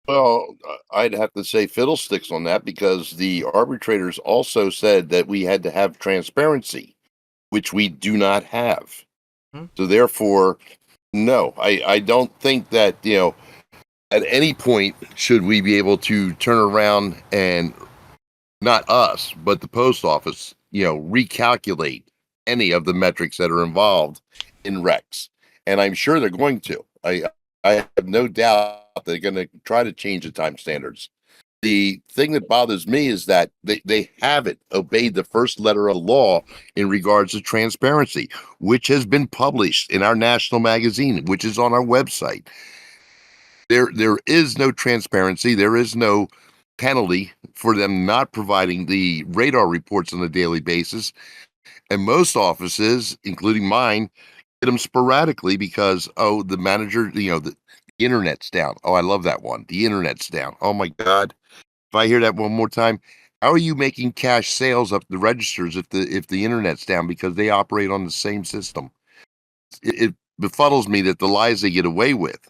Well, I'd have to say fiddlesticks on that because the arbitrators also said that we had to have transparency, which we do not have. So therefore, no, I don't think that, at any point should we be able to turn around and not us, but the post office, recalculate any of the metrics that are involved in Rex. And I'm sure they're going to. I have no doubt they're going to try to change the time standards. The thing that bothers me is that they haven't obeyed the first letter of law in regards to transparency, which has been published in our national magazine, which is on our website. There is no transparency. There is no penalty for them not providing the radar reports on a daily basis. And most offices, including mine, get them sporadically because, oh, the manager, the internet's down. Oh, I love that one. The internet's down. Oh my God. If I hear that one more time, how are you making cash sales up the registers if the internet's down because they operate on the same system? It befuddles me that the lies they get away with.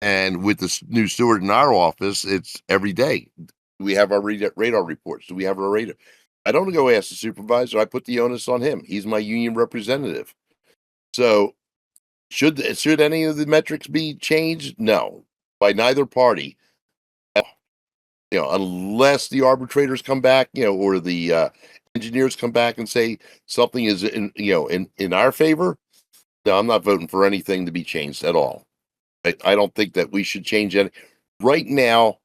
And with the new steward in our office, it's every day. Do we have our radar reports? Do we have our radar? I don't go ask the supervisor. I put the onus on him. He's my union representative. So should any of the metrics be changed? No, by neither party. Unless the arbitrators come back, or the engineers come back and say something is in our favor. No, I'm not voting for anything to be changed at all. I don't think that we should change any right now.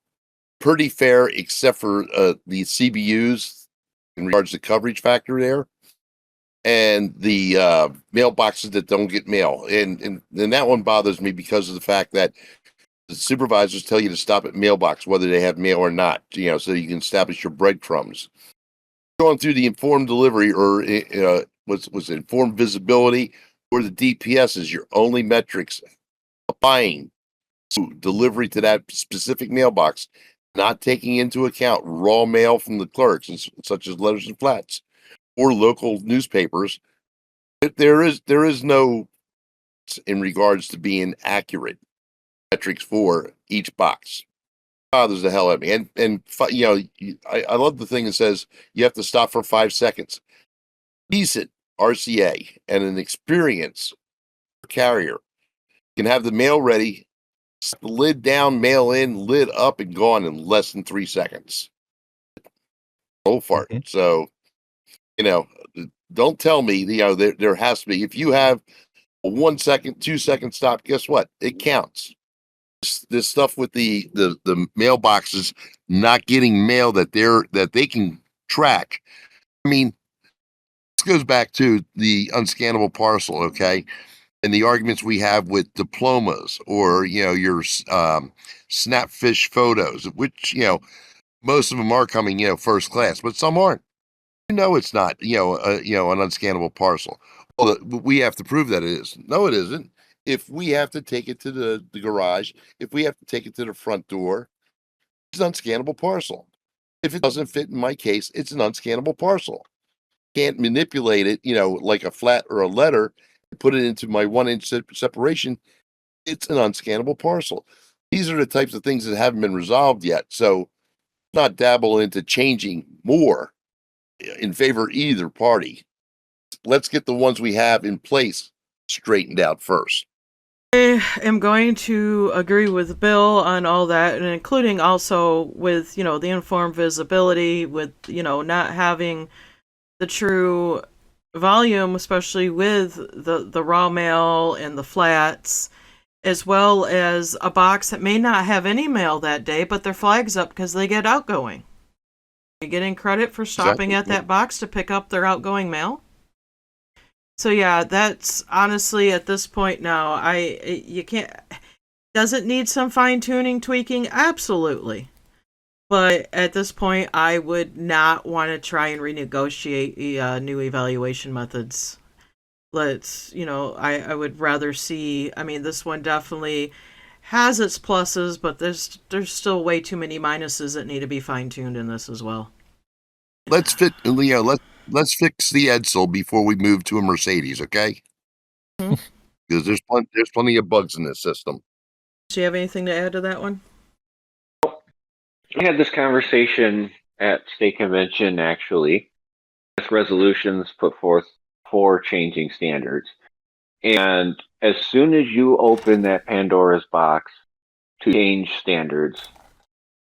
Pretty fair, except for the CBUs in regards to coverage factor there, and the mailboxes that don't get mail, and that one bothers me because of the fact that the supervisors tell you to stop at mailbox whether they have mail or not, so you can establish your breadcrumbs. Going through the informed delivery or was informed visibility or the DPS is your only metrics. Applying delivery to that specific mailbox, not taking into account raw mail from the clerks, such as letters and flats or local newspapers. There is no in regards to being accurate metrics for each box. Bothers the hell out of me. And I love the thing that says you have to stop for 5 seconds. Decent RCA and an experienced carrier can have the mail ready, the lid down, mail in, lid up, and gone in less than 3 seconds. Go for it. So, don't tell me, there has to be. If you have a 1 second, 2 second stop, guess what? It counts. This stuff with the mailboxes not getting mail that they can track. I mean, this goes back to the unscannable parcel, okay? And the arguments we have with diplomas or your Snapfish photos, which most of them are coming first class, but some aren't. It's not an unscannable parcel. Well, we have to prove that it is. No, it isn't. If we have to take it to the garage, if we have to take it to the front door, it's an unscannable parcel. If it doesn't fit in my case, it's an unscannable parcel. Can't manipulate it, like a flat or a letter, and put it into my 1 inch separation. It's an unscannable parcel. These are the types of things that haven't been resolved yet. So not dabble into changing more in favor of either party. Let's get the ones we have in place straightened out first. I am going to agree with Bill on all that, and including also with, the informed visibility, with, not having the true volume, especially with the raw mail and the flats, as well as a box that may not have any mail that day, but their flag's up because they get outgoing. Are you getting credit for stopping at that box to pick up their outgoing mail? So yeah, that's honestly at this point now, you can't. Does it need some fine tuning, tweaking? Absolutely. But at this point, I would not want to try and renegotiate new evaluation methods. I would rather see. I mean, this one definitely has its pluses, but there's still way too many minuses that need to be fine tuned in this as well. Let's fix the Edsel before we move to a Mercedes, okay? Because there's plenty of bugs in this system. Do you have anything to add to that one? We had this conversation at state convention, actually, with resolutions put forth for changing standards. And as soon as you open that Pandora's box to change standards,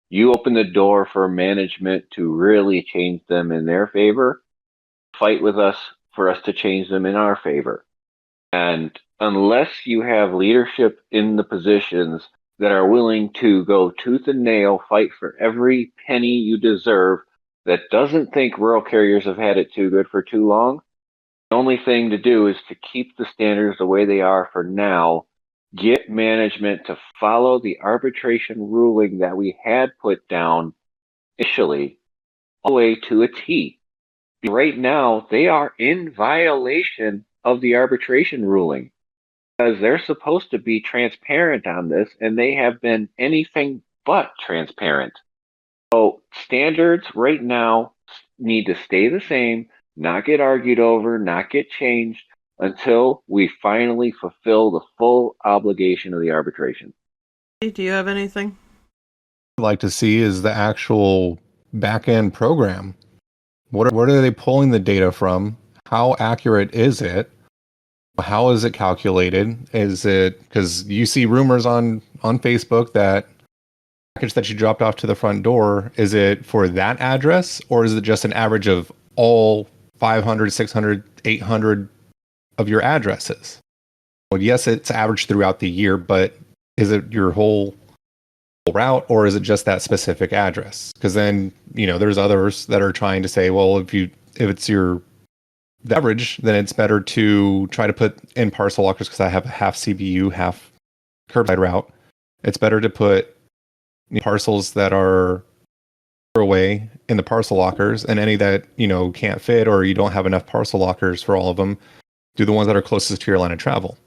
you open the door for management to really change them in their favor, fight with us for us to change them in our favor. And unless you have leadership in the positions that are willing to go tooth and nail, fight for every penny you deserve, that doesn't think rural carriers have had it too good for too long, the only thing to do is to keep the standards the way they are for now, get management to follow the arbitration ruling that we had put down initially all the way to a T. Right now, they are in violation of the arbitration ruling because they're supposed to be transparent on this, and they have been anything but transparent. So standards right now need to stay the same, not get argued over, not get changed until we finally fulfill the full obligation of the arbitration. Do you have anything? I'd like to see is the actual back end program. What are they pulling the data from? How accurate is it? How is it calculated? Is it because you see rumors on Facebook that package that you dropped off to the front door, is it for that address or is it just an average of all 500, 600, 800 of your addresses? Well, yes, it's averaged throughout the year, but is it your whole route or is it just that specific address? Because then, there's others that are trying to say, well, if it's your average, then it's better to try to put in parcel lockers because I have a half CBU, half curbside route. It's better to put parcels that are away in the parcel lockers, and any that can't fit or you don't have enough parcel lockers for all of them, do the ones that are closest to your line of travel.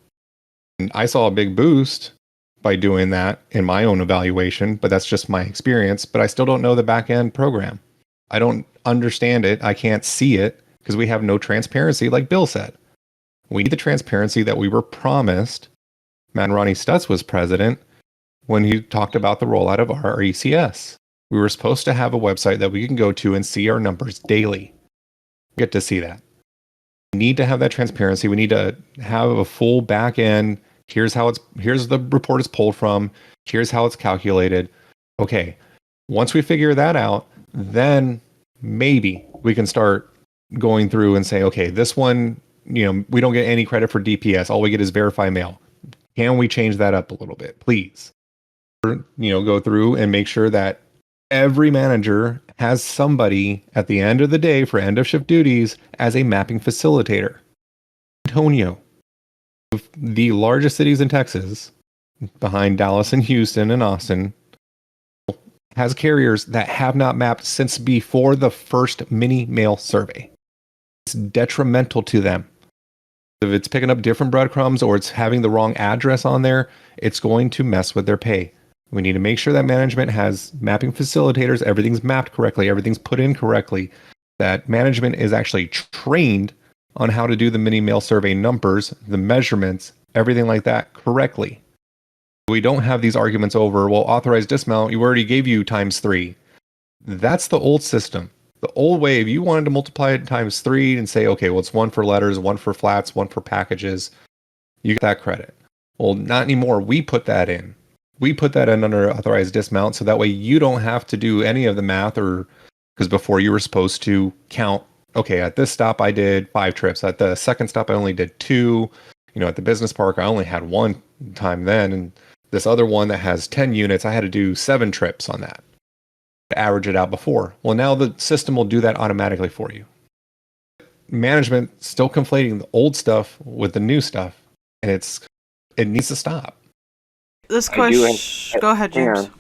And I saw a big boost by doing that in my own evaluation, but that's just my experience. But I still don't know the back end program. I don't understand it. I can't see it because we have no transparency, like Bill said. We need the transparency that we were promised. Man, Ronnie Stutz was president when he talked about the rollout of our ECS. We were supposed to have a website that we can go to and see our numbers daily. We get to see that. We need to have that transparency. We need to have a full back end. Here's the report is pulled from. Here's how it's calculated. Okay. Once we figure that out, then maybe we can start going through and say, okay, this one, we don't get any credit for DPS. All we get is verify mail. Can we change that up a little bit, please? Go through and make sure that every manager has somebody at the end of the day for end of shift duties as a mapping facilitator. Antonio, the largest cities in Texas, behind Dallas and Houston and Austin, has carriers that have not mapped since before the first mini mail survey. It's detrimental to them. If it's picking up different breadcrumbs or it's having the wrong address on there, it's going to mess with their pay. We need to make sure that management has mapping facilitators, everything's mapped correctly, everything's put in correctly, that management is actually trained on how to do the mini mail survey numbers, the measurements, everything like that correctly. We don't have these arguments over, well, authorized dismount, you already gave you ×3. That's the old system. The old way, if you wanted to multiply it ×3 and say, okay, well, it's one for letters, one for flats, one for packages, you get that credit. Well, not anymore. We put that in. We put that in under authorized dismount, so that way you don't have to do any of the math, or because before you were supposed to count, okay, at this stop I did 5 trips. At the second stop I only did 2. At the business park I only had 1 time then, and this other one that has 10 units, I had to do 7 trips on that to average it out before. Well, now the system will do that automatically for you. Management still conflating the old stuff with the new stuff, and it needs to stop. This question. Go ahead, James.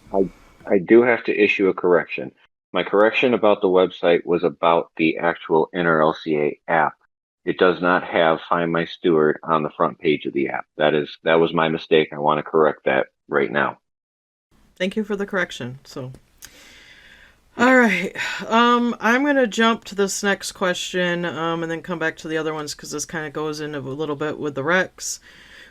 I do have to issue a correction. My correction about the website was about the actual NRLCA app. It does not have Find My Steward on the front page of the app. That was my mistake. I want to correct that right now. Thank you for the correction. So, all right. I'm going to jump to this next question and then come back to the other ones because this kind of goes into a little bit with the Rex.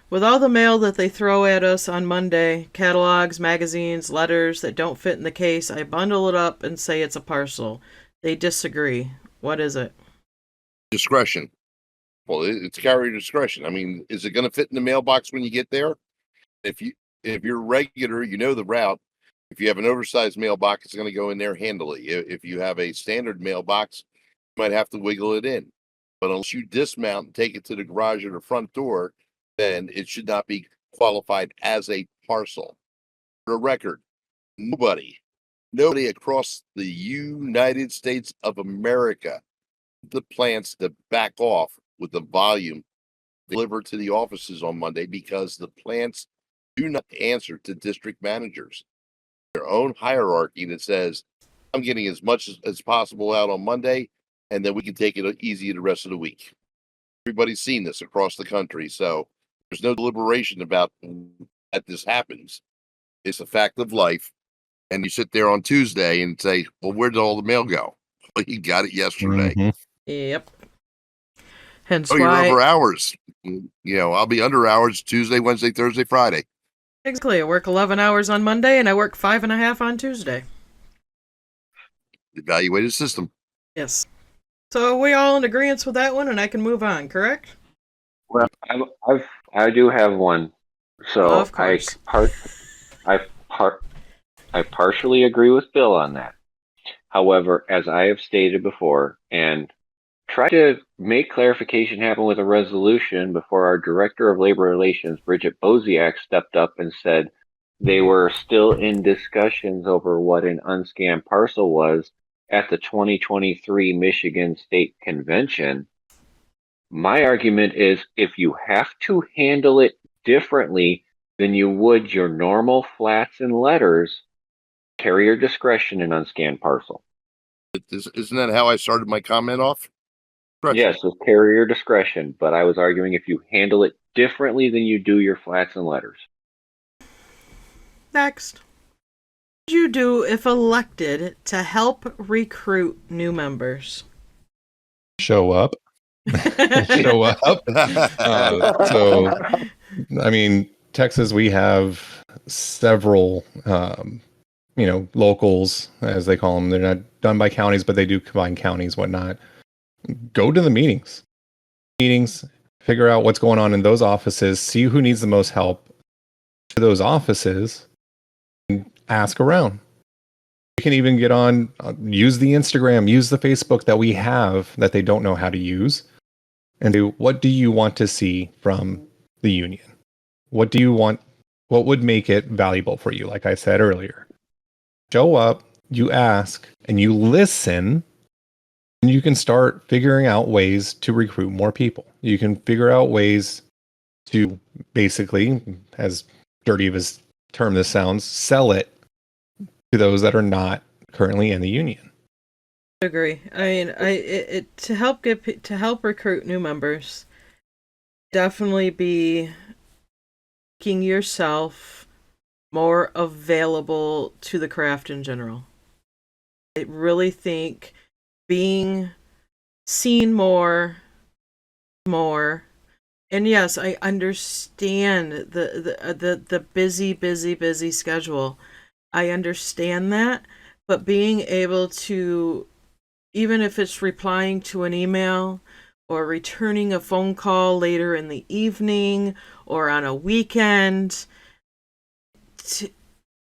With all the mail that they throw at us on Monday, catalogs, magazines, letters that don't fit in the case, I bundle it up and say it's a parcel. They disagree. What is it? Discretion. Well, it's carrier discretion. I mean, is it going to fit in the mailbox when you get there? If you're regular, the route. If you have an oversized mailbox, it's going to go in there handily. If you have a standard mailbox, you might have to wiggle it in. But unless you dismount and take it to the garage or the front door, then it should not be qualified as a parcel. For a record, nobody across the United States of America, the plants to back off with the volume delivered to the offices on Monday because the plants do not answer to district managers. Their own hierarchy that says, I'm getting as much as possible out on Monday, and then we can take it easy the rest of the week. Everybody's seen this across the country, so there's no deliberation about that this happens. It's a fact of life. And you sit there on Tuesday and say, well, where did all the mail go? Well, you got it yesterday. Mhm. Yep. Hence Oh, you're why over hours. I'll be under hours Tuesday, Wednesday, Thursday, Friday. exactly. I work 11 hours on Monday and I work 5.5 on Tuesday. Evaluated system. Yes. So are we all in agreement with that one, and I can move on, correct? Well, I do have one. So Of course. I partially agree with Bill on that. However, as I have stated before, and try to make clarification happen with a resolution before our Director of Labor Relations, Bridget Boziak, stepped up and said they were still in discussions over what an unscanned parcel was at the 2023 Michigan State Convention. My argument is if you have to handle it differently than you would your normal flats and letters, carrier discretion in unscanned parcel. Isn't that how I started my comment off? Correct. Yes, with carrier discretion, but I was arguing if you handle it differently than you do your flats and letters. Next. What would you do if elected to help recruit new members? Show up. Show up. So, I mean, Texas, we have several, locals, as they call them. They're not done by counties, but they do combine counties, whatnot. Go to the meetings, figure out what's going on in those offices, see who needs the most help to those offices, and ask around. You can even get on, use the Instagram, use the Facebook that we have that they don't know how to use, and do what do you want to see from the union? What do you want? What would make it valuable for you? Like I said earlier, show up, you ask, and you listen, and you can start figuring out ways to recruit more people. You can figure out ways to basically, as dirty of a term this sounds, sell it to those that are not currently in the union. I agree. I mean, to help recruit new members, definitely be making yourself more available to the craft in general. I really think being seen more, and yes, I understand the busy schedule. I understand that, but being able to, even if it's replying to an email or returning a phone call later in the evening or on a weekend,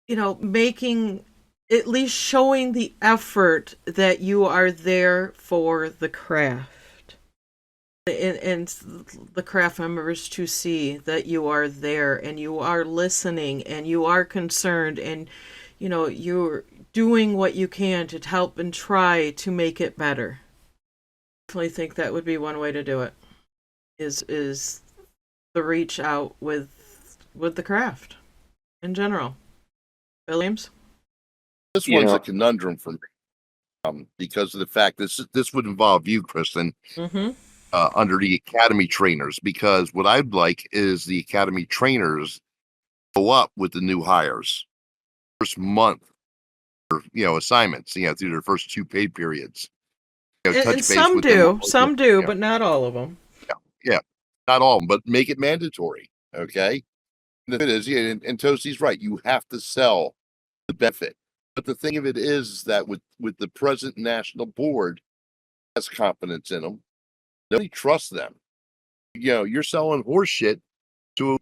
making, at least showing the effort that you are there for the craft. And the craft members to see that you are there and you are listening and you are concerned and you're doing what you can to help and try to make it better. I definitely think that would be one way to do it. Is the reach out with the craft in general. Williams? This one's a conundrum for me because of the fact this would involve you, Kristen. Mm-hmm. Under the academy trainers, because what I'd like is the academy trainers go up with the new hires first month or assignments through their first 2 paid periods, touch And base some with do, them. some do, but not all of them. Yeah, not all of them, but make it mandatory. Okay, and it is, and Toastie's right, you have to sell the benefit, but the thing of it is that with the present national board has confidence in them. Nobody trusts them. You're selling horse shit to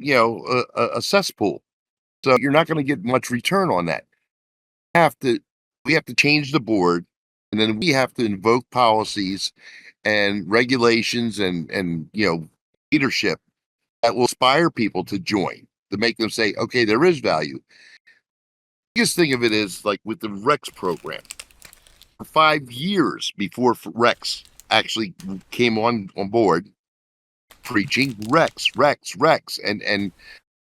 a cesspool, so you're not going to get much return on that. We have to change the board, and then we have to invoke policies and regulations and leadership that will inspire people to join, to make them say, okay, there is value. The biggest thing of it is like with the Rex program. For 5 years before Rex actually came on board, preaching Rex, and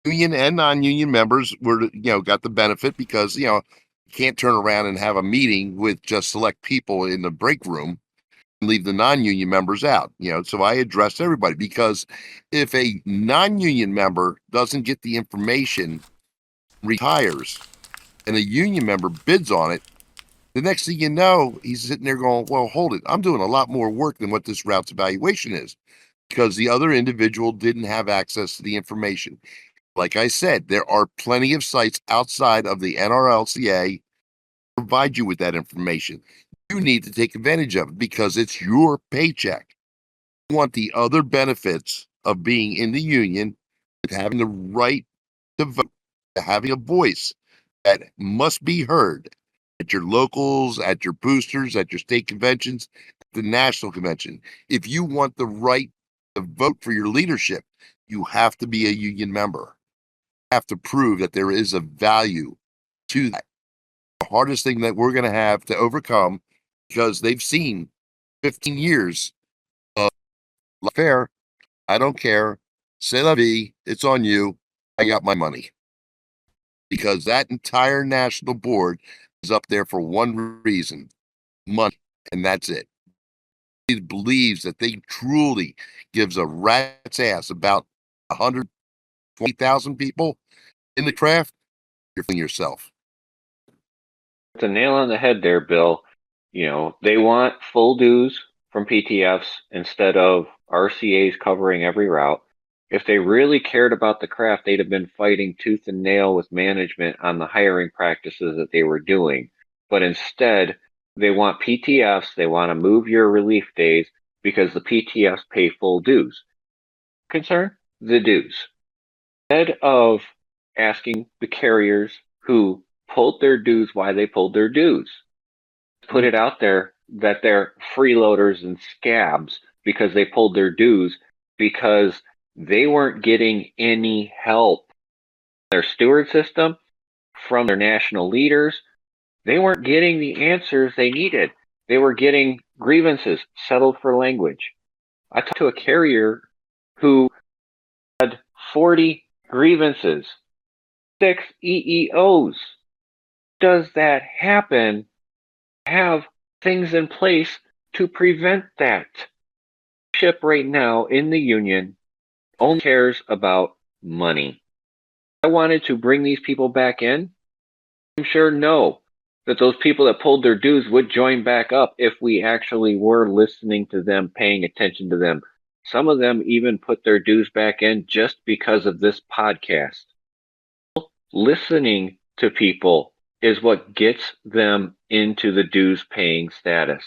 union and non-union members were, got the benefit because, you can't turn around and have a meeting with just select people in the break room and leave the non-union members out. So I addressed everybody, because if a non-union member doesn't get the information, retires, and a union member bids on it, the next thing you know, he's sitting there going, well, hold it. I'm doing a lot more work than what this route's evaluation is, because the other individual didn't have access to the information. Like I said, there are plenty of sites outside of the NRLCA to provide you with that information. You need to take advantage of it because it's your paycheck. You want the other benefits of being in the union, with having the right to vote, to having a voice that must be heard at your locals, at your boosters, at your state conventions, the national convention. If you want the right to vote for your leadership, you have to be a union member. You have to prove that there is a value to that. The hardest thing that we're going to have to overcome, because they've seen 15 years of fair, I don't care, c'est la vie, it's on you, I got my money. Because that entire national board is up there for one reason, money, and that's it. It believes that they truly gives a rat's ass about 120,000 people in the craft. You're fooling yourself. It's a nail on the head there, Bill. They want full dues from PTFs instead of RCAs covering every route. If they really cared about the craft, they'd have been fighting tooth and nail with management on the hiring practices that they were doing. But instead, they want PTFs. They want to move your relief days because the PTFs pay full dues. Concern? The dues. Instead of asking the carriers who pulled their dues why they pulled their dues, put it out there that they're freeloaders and scabs because they pulled their dues because they weren't getting any help. Their steward system, from their national leaders, they weren't getting the answers they needed. They were getting grievances settled for language. I talked to a carrier who had 40 grievances, 6 EEOs. Does that happen? Have things in place to prevent that. Ship right now in the union only cares about money. I wanted to bring these people back in. I'm sure that those people that pulled their dues would join back up if we actually were listening to them, paying attention to them. Some of them even put their dues back in just because of this podcast. Listening to people is what gets them into the dues paying status.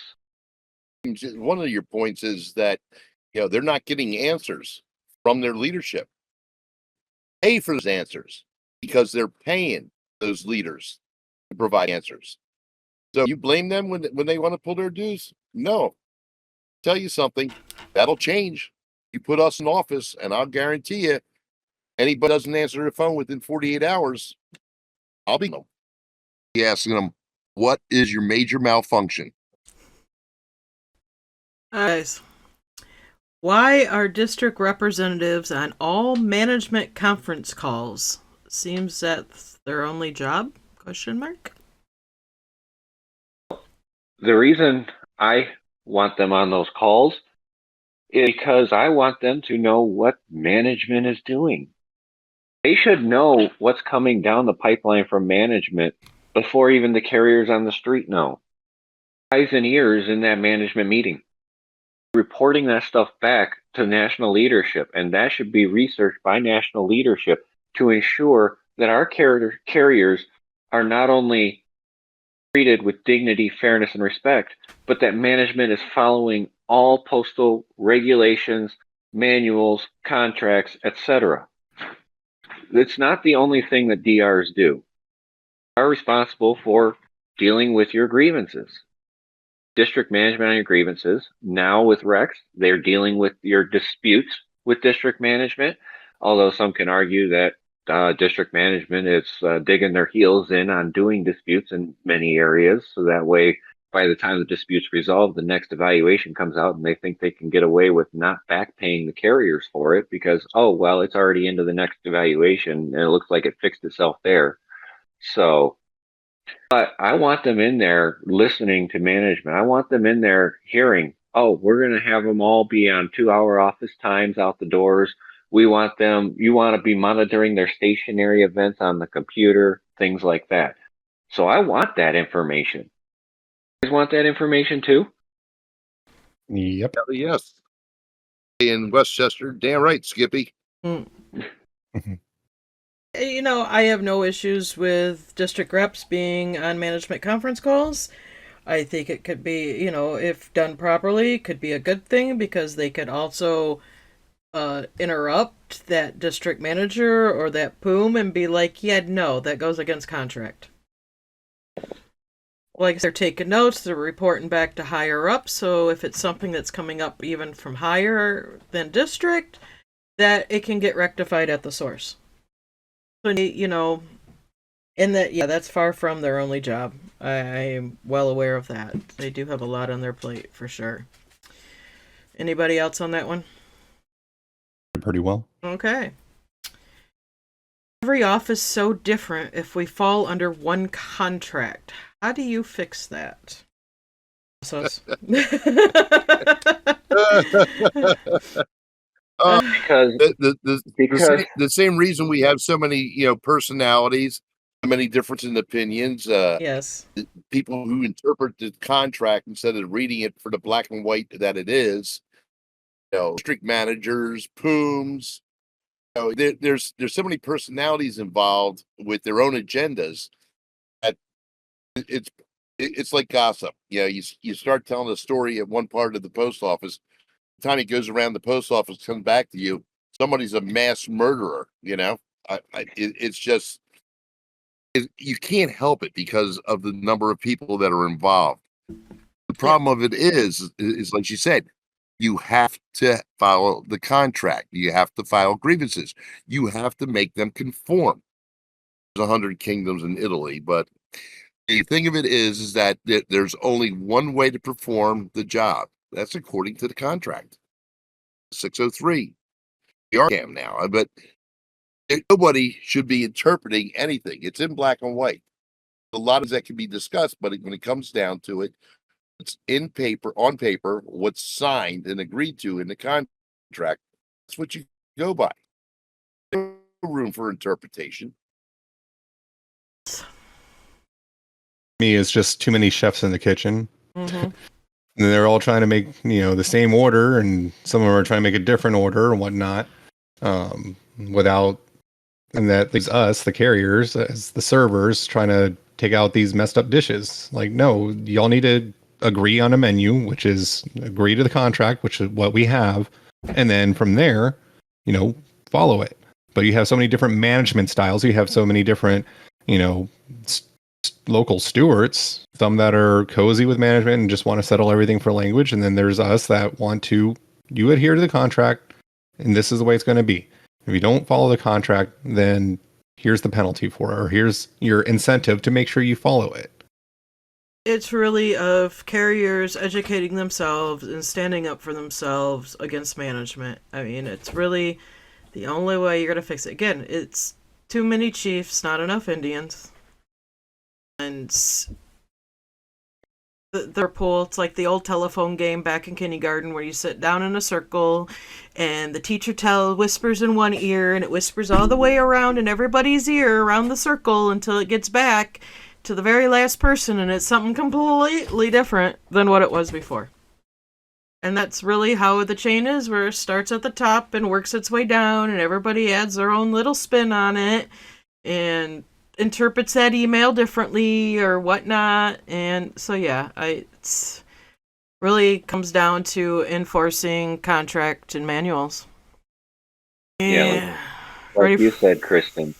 One of your points is that, they're not getting answers from their leadership. Pay for those answers because they're paying those leaders to provide answers. So you blame them when they want to pull their dues? No. Tell you something, that'll change. You put us in office, and I'll guarantee you, anybody doesn't answer the phone within 48 hours, I'll be asking them, what is your major malfunction? Guys, why are district representatives on all management conference calls? Seems that's their only job? ? The reason I want them on those calls is because I want them to know what management is doing. They should know what's coming down the pipeline from management before even the carriers on the street know. Eyes and ears in that management meeting. Reporting that stuff back to national leadership, and that should be researched by national leadership to ensure that our carriers are not only treated with dignity, fairness, and respect, but that management is following all postal regulations, manuals, contracts, etc. It's not the only thing that DRs do. They are responsible for dealing with your grievances. District management on your grievances. Now with Rex, they're dealing with your disputes with district management, although some can argue that district management is digging their heels in on doing disputes in many areas, so that way by the time the dispute's resolved, the next evaluation comes out and they think they can get away with not back paying the carriers for it because, oh, well, it's already into the next evaluation and it looks like it fixed itself there. So, but I want them in there listening to management. I want them in there hearing, oh, we're going to have them all be on 2-hour office times out the doors. We want them, you want to be monitoring their stationary events on the computer, things like that. So I want that information. You guys want that information too? Yep. Hell yes. In Westchester, damn right, Skippy. You know, I have no issues with district reps being on management conference calls. I think it could be, you know, if done properly, could be a good thing because they could also interrupt that district manager or that POOM and be like, yeah, no, that goes against contract. Like they're taking notes, they're reporting back to higher up, so if it's something that's coming up even from higher than district, that it can get rectified at the source. So, you know, and that, yeah, that's far from their only job. I'm well aware of that. They do have a lot on their plate, for sure. Anybody else on that one? Pretty well. Okay. Every office so different if we fall under one contract. How do you fix that? So Because The same reason we have so many, personalities, so many difference in opinions, yes. people who interpret the contract instead of reading it for the black and white that it is, district managers, POOMs, there's so many personalities involved with their own agendas that it's like gossip. You start telling a story at one part of the post office, the time it goes around the post office, comes back to you, somebody's a mass murderer. It's just you can't help it because of the number of people that are involved. The problem of it is like you said, you have to follow the contract. You have to file grievances. You have to make them conform. There's 100 kingdoms in Italy, but the thing of it is that there's only one way to perform the job. That's according to the contract. 603. We are scam now, but nobody should be interpreting anything. It's in black and white. A lot of that can be discussed, but when it comes down to it, it's on paper, what's signed and agreed to in the contract. That's what you go by. No room for interpretation. Me, it's just too many chefs in the kitchen. Mm-hmm. And they're all trying to make, the same order, and some of them are trying to make a different order and whatnot. And that leaves us, the carriers, as the servers, trying to take out these messed up dishes. Like, no, y'all need to agree on a menu, which is agree to the contract, which is what we have. And then from there, follow it. But you have so many different management styles. You have so many different, local stewards, some that are cozy with management and just want to settle everything for language. And then there's us that want to, you adhere to the contract and this is the way it's going to be. If you don't follow the contract, then here's the penalty for it, or here's your incentive to make sure you follow it. It's really of carriers educating themselves and standing up for themselves against management. I mean, it's really the only way you're going to fix it. Again, it's too many chiefs, not enough Indians. And their pool, it's like the old telephone game back in kindergarten where you sit down in a circle and the teacher whispers in one ear and it whispers all the way around in everybody's ear around the circle until it gets back to the very last person and it's something completely different than what it was before. And that's really how the chain is, where it starts at the top and works its way down and everybody adds their own little spin on it and interprets that email differently or whatnot. And so it's really comes down to enforcing contract and manuals. Yeah, like you said, Kristen.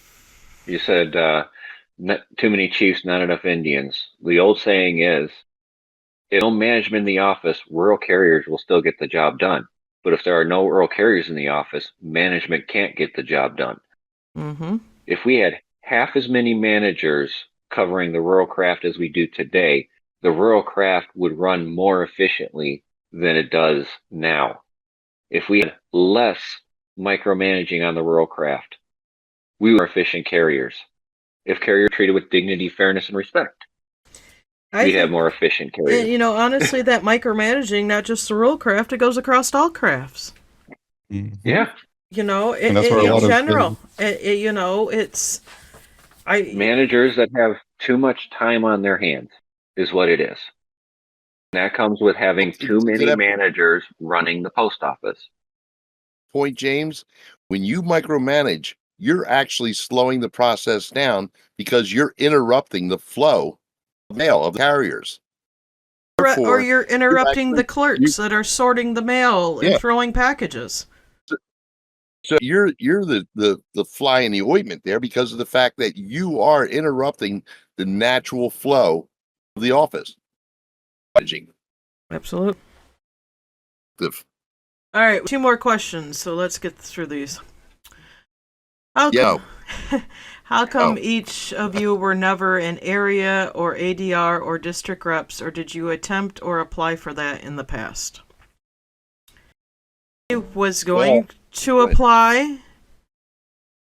You said not too many chiefs, not enough Indians. The old saying is, if no management in the office, rural carriers will still get the job done. But if there are no rural carriers in the office, management can't get the job done. Mm-hmm. If we had half as many managers covering the rural craft as we do today, the rural craft would run more efficiently than it does now. If we had less micromanaging on the rural craft, we were efficient carriers. If carriers were treated with dignity, fairness, and respect, we'd have more efficient carriers. You know, honestly, that micromanaging, not just the rural craft, it goes across all crafts. Yeah. You know, And that's where a in lot of general, you know, it's managers that have too much time on their hands is what it is. And that comes with having too many managers running the post office. Point, James, when you micromanage, you're actually slowing the process down because you're interrupting the flow of mail of carriers. or Therefore, you're interrupting the actually- clerks that are sorting the mail and Yeah. throwing packages. So you're the fly in the ointment there because of the fact that you are interrupting the natural flow of the office. Absolutely. If- All right, 2 more questions, so let's get through these. Yo. How come Yo. each of you were never an area or ADR or district reps, or did you attempt or apply for that in the past? I was going to apply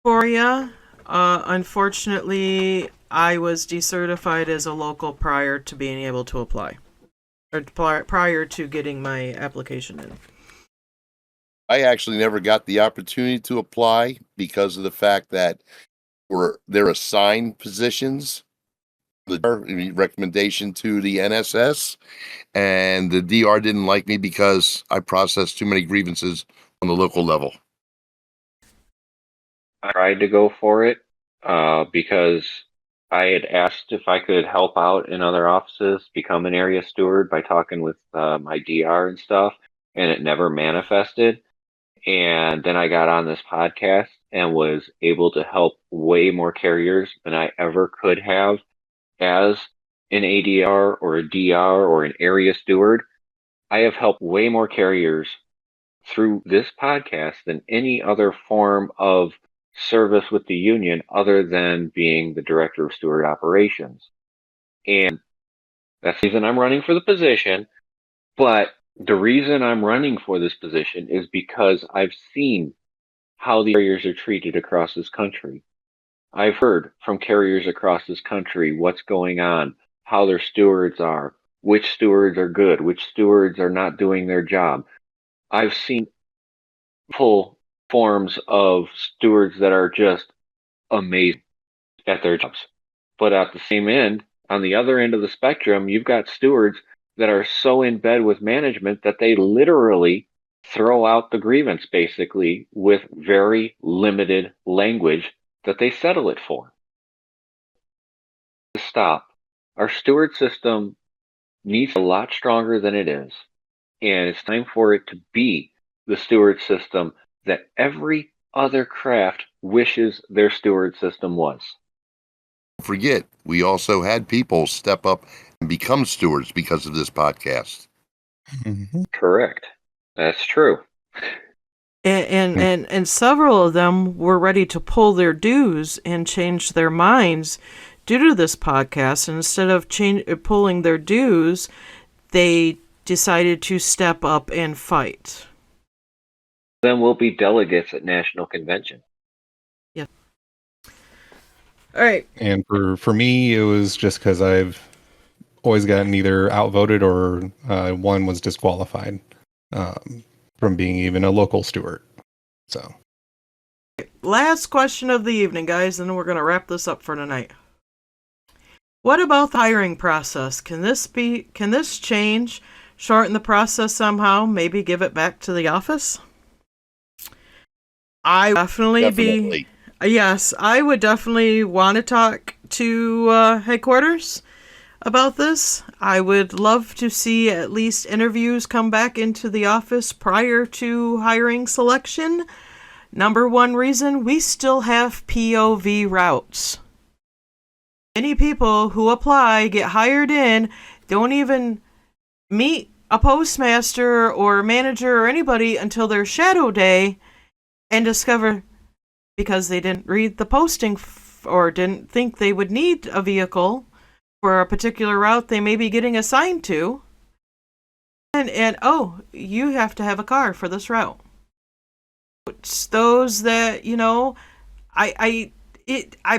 for you. Unfortunately, I was decertified as a local prior to being able to apply, or prior to getting my application in. I actually never got the opportunity to apply because of the fact that they're assigned positions, the recommendation to the NSS, and the DR didn't like me because I processed too many grievances on the local level. I tried to go for it because I had asked if I could help out in other offices, become an area steward by talking with my DR and stuff, and it never manifested. And then I got on this podcast and was able to help way more carriers than I ever could have as an ADR or a DR or an area steward. I have helped way more carriers through this podcast than any other form of service with the union other than being the director of steward operations. And that's the reason I'm running for the position. But the reason I'm running for this position is because I've seen how the carriers are treated across this country. I've heard from carriers across this country what's going on, how their stewards are, which stewards are good, which stewards are not doing their job. I've seen full forms of stewards that are just amazing at their jobs. But at the same end, on the other end of the spectrum, you've got stewards that are so in bed with management that they literally throw out the grievance basically with very limited language that they settle it for. Stop. Our steward system needs a lot stronger than it is. And it's time for it to be the steward system that every other craft wishes their steward system was. Don't forget, we also had people step up and become stewards because of this podcast. Correct. That's true. And several of them were ready to pull their dues and change their minds due to this podcast. And instead of pulling their dues, they decided to step up and fight. Then we'll be delegates at National Convention. Yeah. All right. And for me, it was just because I've always gotten either outvoted or one was disqualified from being even a local steward. So, Last question of the evening, guys, and then we're going to wrap this up for tonight. What about the hiring process? Can this change, shorten the process somehow, maybe give it back to the office? I Definitely. Yes, I would definitely want to talk to headquarters about this. I would love to see at least interviews come back into the office prior to hiring selection. Number one reason, we still have POV routes. Many people who apply, get hired in, don't even meet a postmaster or manager or anybody until their shadow day and discover because they didn't read the posting or didn't think they would need a vehicle for a particular route they may be getting assigned to. And oh, you have to have a car for this route. It's those that, I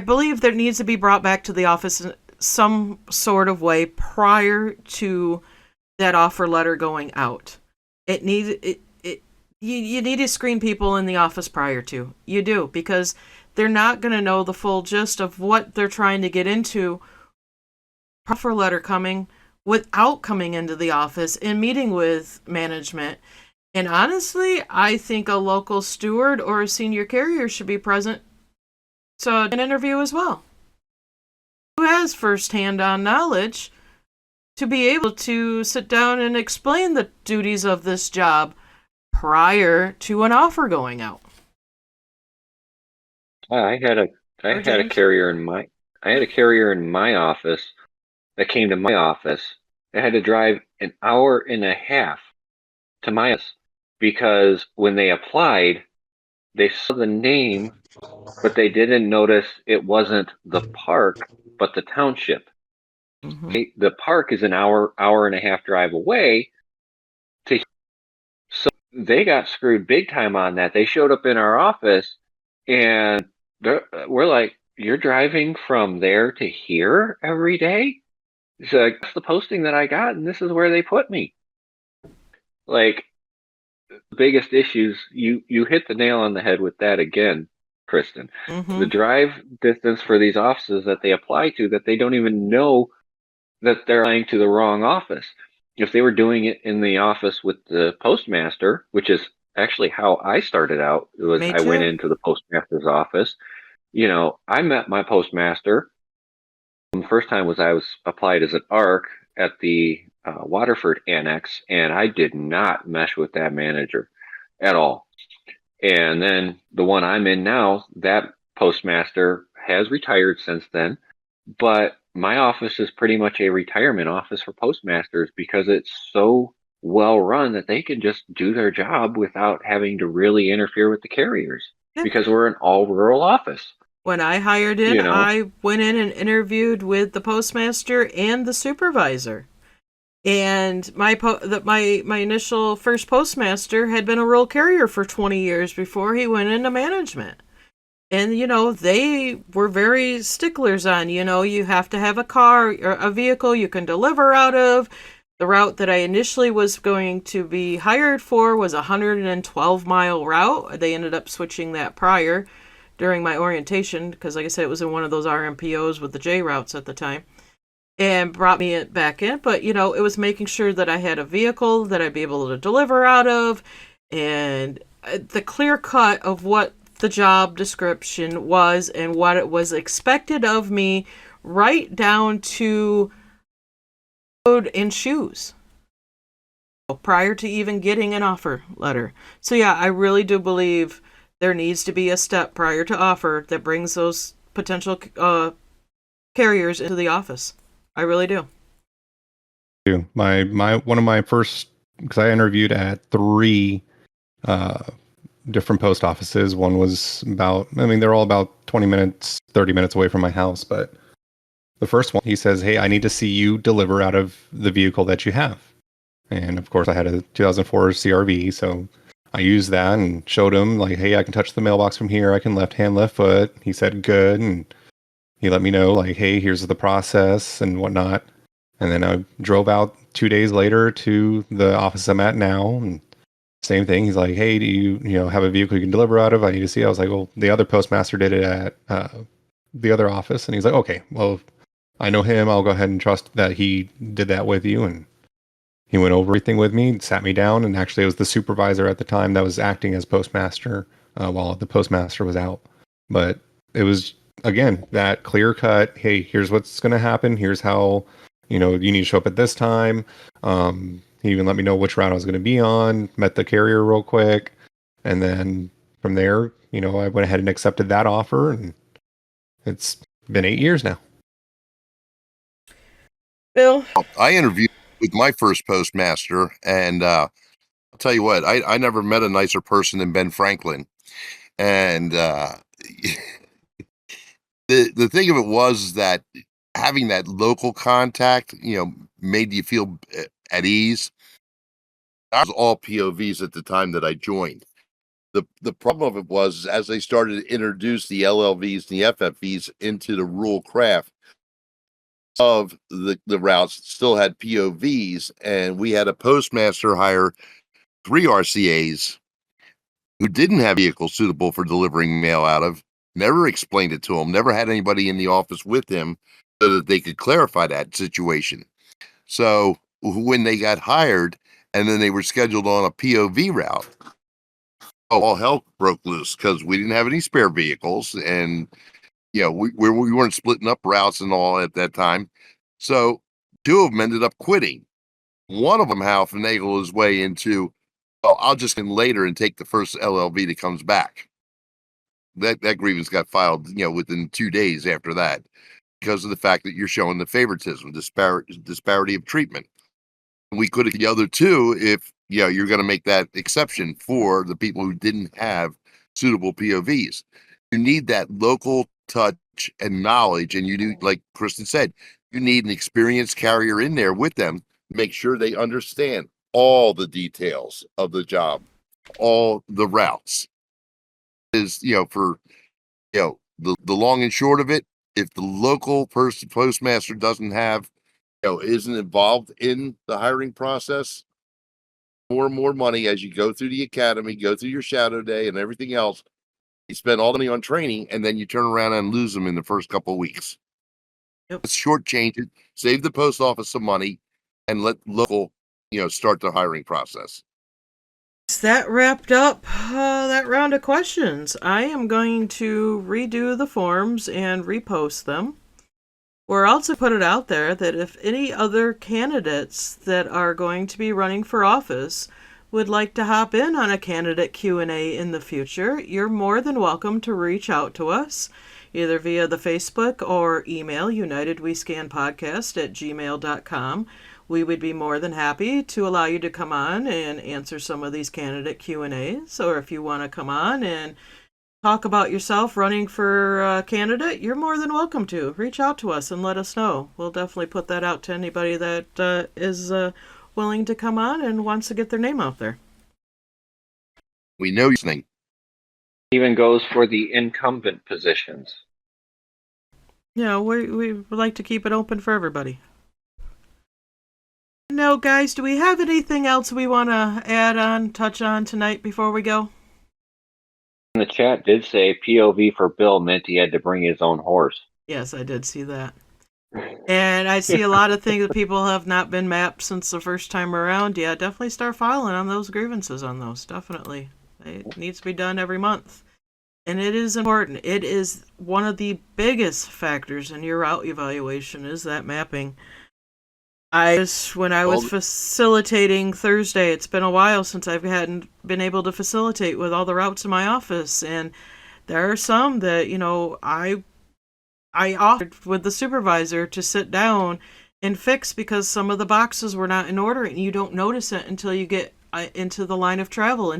believe there needs to be brought back to the office in some sort of way prior to that offer letter going out. You need to screen people in the office prior to. You do, because they're not going to know the full gist of what they're trying to get into. Offer letter coming without coming into the office and meeting with management. And honestly, I think a local steward or a senior carrier should be present to an interview as well, who has first-hand on knowledge to be able to sit down and explain the duties of this job prior to an offer going out. I had a carrier in my office that came to my office. I had to drive an hour and a half to my office because when they applied, they saw the name, but they didn't notice it wasn't the park, but the township. Mm-hmm. The park is an hour and a half drive away. So they got screwed big time on that. They showed up in our office and we're like, "You're driving from there to here every day?" He's like, "That's the posting that I got, and this is where they put me." Like, the biggest issues, you hit the nail on the head with that again, Kristen. Mm-hmm. The drive distance for these offices that they apply to, that they don't even know that they're applying to the wrong office. If they were doing it in the office with the postmaster, which is actually how I started out, it was I went into the postmaster's office. I met my postmaster. The first time I was applied as an ARC at the Waterford Annex, and I did not mesh with that manager at all. And then the one I'm in now, that postmaster has retired since then, but my office is pretty much a retirement office for postmasters because it's so well run that they can just do their job without having to really interfere with the carriers because we're an all rural office. When I hired in, I went in and interviewed with the postmaster and the supervisor. And my initial first postmaster had been a rural carrier for 20 years before he went into management. And, they were very sticklers on, you have to have a car or a vehicle you can deliver out of. The route that I initially was going to be hired for was a 112-mile route. They ended up switching that prior during my orientation because, like I said, it was in one of those RMPOs with the J routes at the time, and brought me back in. But, it was making sure that I had a vehicle that I'd be able to deliver out of, and the clear cut of what the job description was and what it was expected of me, right down to code and shoes, prior to even getting an offer letter. So yeah, I really do believe there needs to be a step prior to offer that brings those potential carriers into the office. I really do. My one of my first, because I interviewed at 3 different post offices. One was they're all about 20 minutes, 30 minutes away from my house. But the first one, he says, "Hey, I need to see you deliver out of the vehicle that you have." And of course, I had a 2004 CRV, so I used that and showed him, like, "Hey, I can touch the mailbox from here. I can left hand, left foot." He said, "Good." And he let me know, like, "Hey, here's the process and whatnot." And then I drove out 2 days later to the office I'm at now. And same thing. He's like, "Hey, do you have a vehicle you can deliver out of? I need to see." I was like, "Well, the other postmaster did it at the other office." And he's like, "Okay, well, I know him. I'll go ahead and trust that he did that with you." And he went over everything with me, sat me down, and actually it was the supervisor at the time that was acting as postmaster while the postmaster was out. But it was, again, that clear cut, "Hey, here's what's going to happen. Here's how, you need to show up at this time." He even let me know which route I was going to be on, met the carrier real quick. And then from there, I went ahead and accepted that offer. And it's been 8 years now. Bill? I interviewed with my first postmaster, and I'll tell you what, I never met a nicer person than Ben Franklin. And the thing of it was that having that local contact, made you feel at ease. I was all POVs at the time that I joined. The problem of it was as they started to introduce the LLVs and the FFVs into the rural craft of the routes, still had POVs, and we had a postmaster hire 3 RCAs who didn't have vehicles suitable for delivering mail out of. Never explained it to him. Never had anybody in the office with him so that they could clarify that situation. So when they got hired and then they were scheduled on a POV route, all hell broke loose because we didn't have any spare vehicles, and we weren't splitting up routes and all at that time. So 2 of them ended up quitting. One of them, Hal, finagled his way into, I'll just in later and take the first LLV that comes back. That grievance got filed, within 2 days after that, because of the fact that you're showing the favoritism, disparity of treatment. We could have the other 2 if you're going to make that exception for the people who didn't have suitable POVs. You need that local touch and knowledge, and you do, like Kristen said, you need an experienced carrier in there with them to make sure they understand all the details of the job, all the routes. Is for the long and short of it, if the local postmaster doesn't have isn't involved in the hiring process, more and more money as you go through the academy, go through your shadow day and everything else, you spend all the money on training, and then you turn around and lose them in the first couple of weeks. Yep. Let's shortchange it, save the post office some money, and let local start the hiring process. That wrapped up that round of questions. I am going to redo the forms and repost them. We're also put it out there that if any other candidates that are going to be running for office would like to hop in on a candidate Q&A in the future, you're more than welcome to reach out to us, either via the Facebook or email unitedwescanpodcast@gmail.com. We would be more than happy to allow you to come on and answer some of these candidate Q&As, or if you want to come on and talk about yourself running for a candidate, you're more than welcome to. Reach out to us and let us know. We'll definitely put that out to anybody that is willing to come on and wants to get their name out there. We know you're listening. Even goes for the incumbent positions. Yeah, we would like to keep it open for everybody. No, guys, do we have anything else we want to touch on tonight before we go? The chat did say POV for Bill meant he had to bring his own horse. Yes, I did see that. And I see a lot of things that people have not been mapped since the first time around. Yeah, definitely start filing on those grievances on those. Definitely. It needs to be done every month. And it is important. It is one of the biggest factors in your route evaluation is that mapping. When I was facilitating Thursday, it's been a while since I hadn't been able to facilitate with all the routes in my office. And there are some that, I offered with the supervisor to sit down and fix because some of the boxes were not in order, and you don't notice it until you get into the line of travel,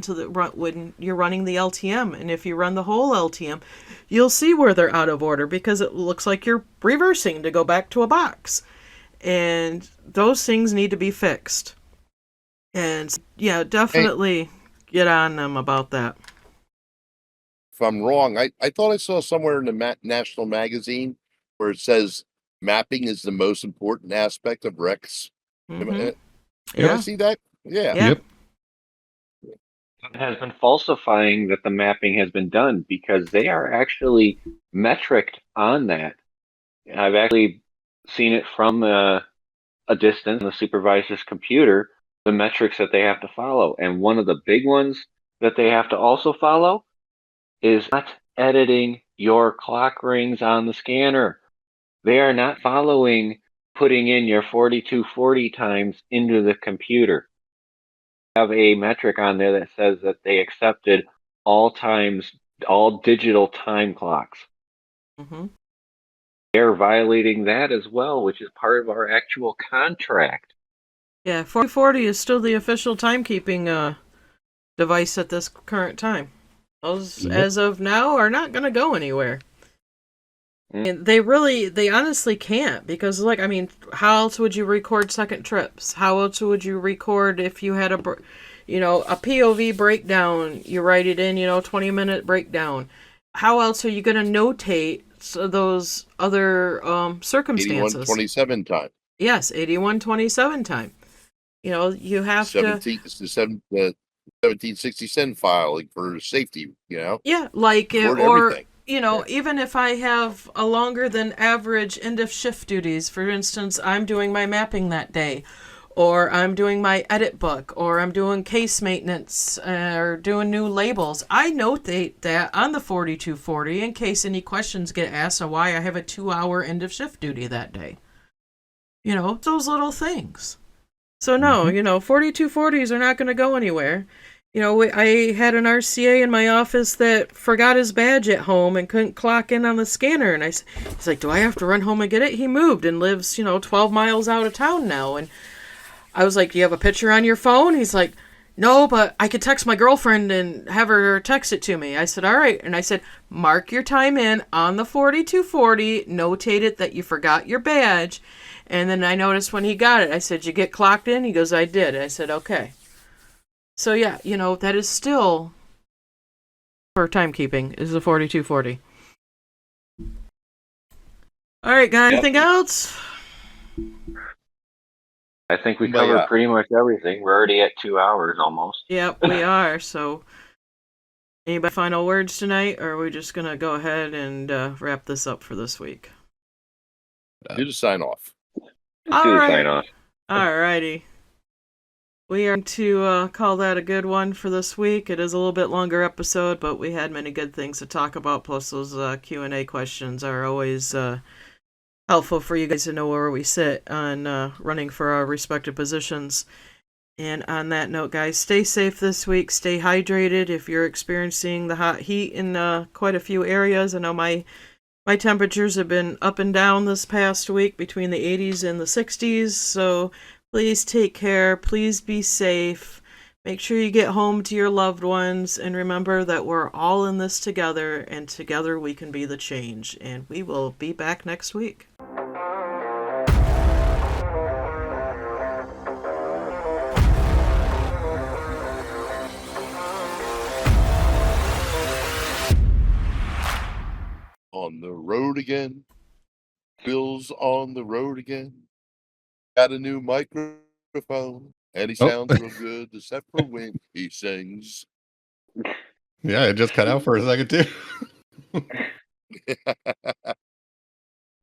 when you're running the LTM. And if you run the whole LTM, you'll see where they're out of order because it looks like you're reversing to go back to a box. And those things need to be fixed. And yeah, definitely get on them about that. If I'm wrong, I thought I saw somewhere in the national magazine where it says mapping is the most important aspect of Rex. Mm-hmm. Did I see that? Yeah. Yep. It has been falsifying that the mapping has been done because they are actually metriced on that. I've actually seen it from a distance on the supervisor's computer, the metrics that they have to follow. And one of the big ones that they have to also follow is not editing your clock rings on the scanner. They are not following putting in your 4240 times into the computer. Have a metric on there that says that they accepted all digital time clocks. Mm-hmm. They're violating that as well, which is part of our actual contract. Yeah, 4040 is still the official timekeeping device at this current time. Those, as of now, are not going to go anywhere. And they honestly can't, because, like, I mean, how else would you record second trips? How else would you record if you had a POV breakdown? You write it in, 20-minute breakdown. How else are you going to notate those other circumstances? 81-27 time. Yes, 81-27 time. You have to. 1760 file, like, for safety. Yeah, like everything. Even if I have a longer than average end of shift duties, for instance, I'm doing my mapping that day, or I'm doing my edit book, or I'm doing case maintenance, or doing new labels, I notate that on the 4240 in case any questions get asked on why I have a 2-hour end of shift duty that day. Those little things. So no, 4240s are not going to go anywhere. I had an RCA in my office that forgot his badge at home and couldn't clock in on the scanner. And he's like, do I have to run home and get it? He moved and lives, 12 miles out of town now. And I was like, do you have a picture on your phone? He's like, no, but I could text my girlfriend and have her text it to me. I said, all right. And I said, mark your time in on the 4240, notate it that you forgot your badge. And then I noticed when he got it, I said, you get clocked in? He goes, I did. I said, okay. So yeah, that is still, for timekeeping, is the 4240. All right, guys, anything else? I think we covered pretty much everything. We're already at 2 hours almost. Yep, we are. So, anybody final words tonight, or are we just going to go ahead and wrap this up for this week? Do the sign off. Do the sign off. All righty. We are going to call that a good one for this week. It is a little bit longer episode, but we had many good things to talk about. Plus, those Q&A questions are always helpful for you guys to know where we sit on running for our respective positions. And on that note, guys, stay safe this week. Stay hydrated if you're experiencing the hot heat in quite a few areas. I know my temperatures have been up and down this past week between the 80s and the 60s, so please take care. Please be safe. Make sure you get home to your loved ones, and remember that we're all in this together, and together we can be the change. And we will be back next week. On the road again. Bill's on the road again. Got a new microphone, and he sounds real good, except for when he sings. Yeah, it just cut out for a second too.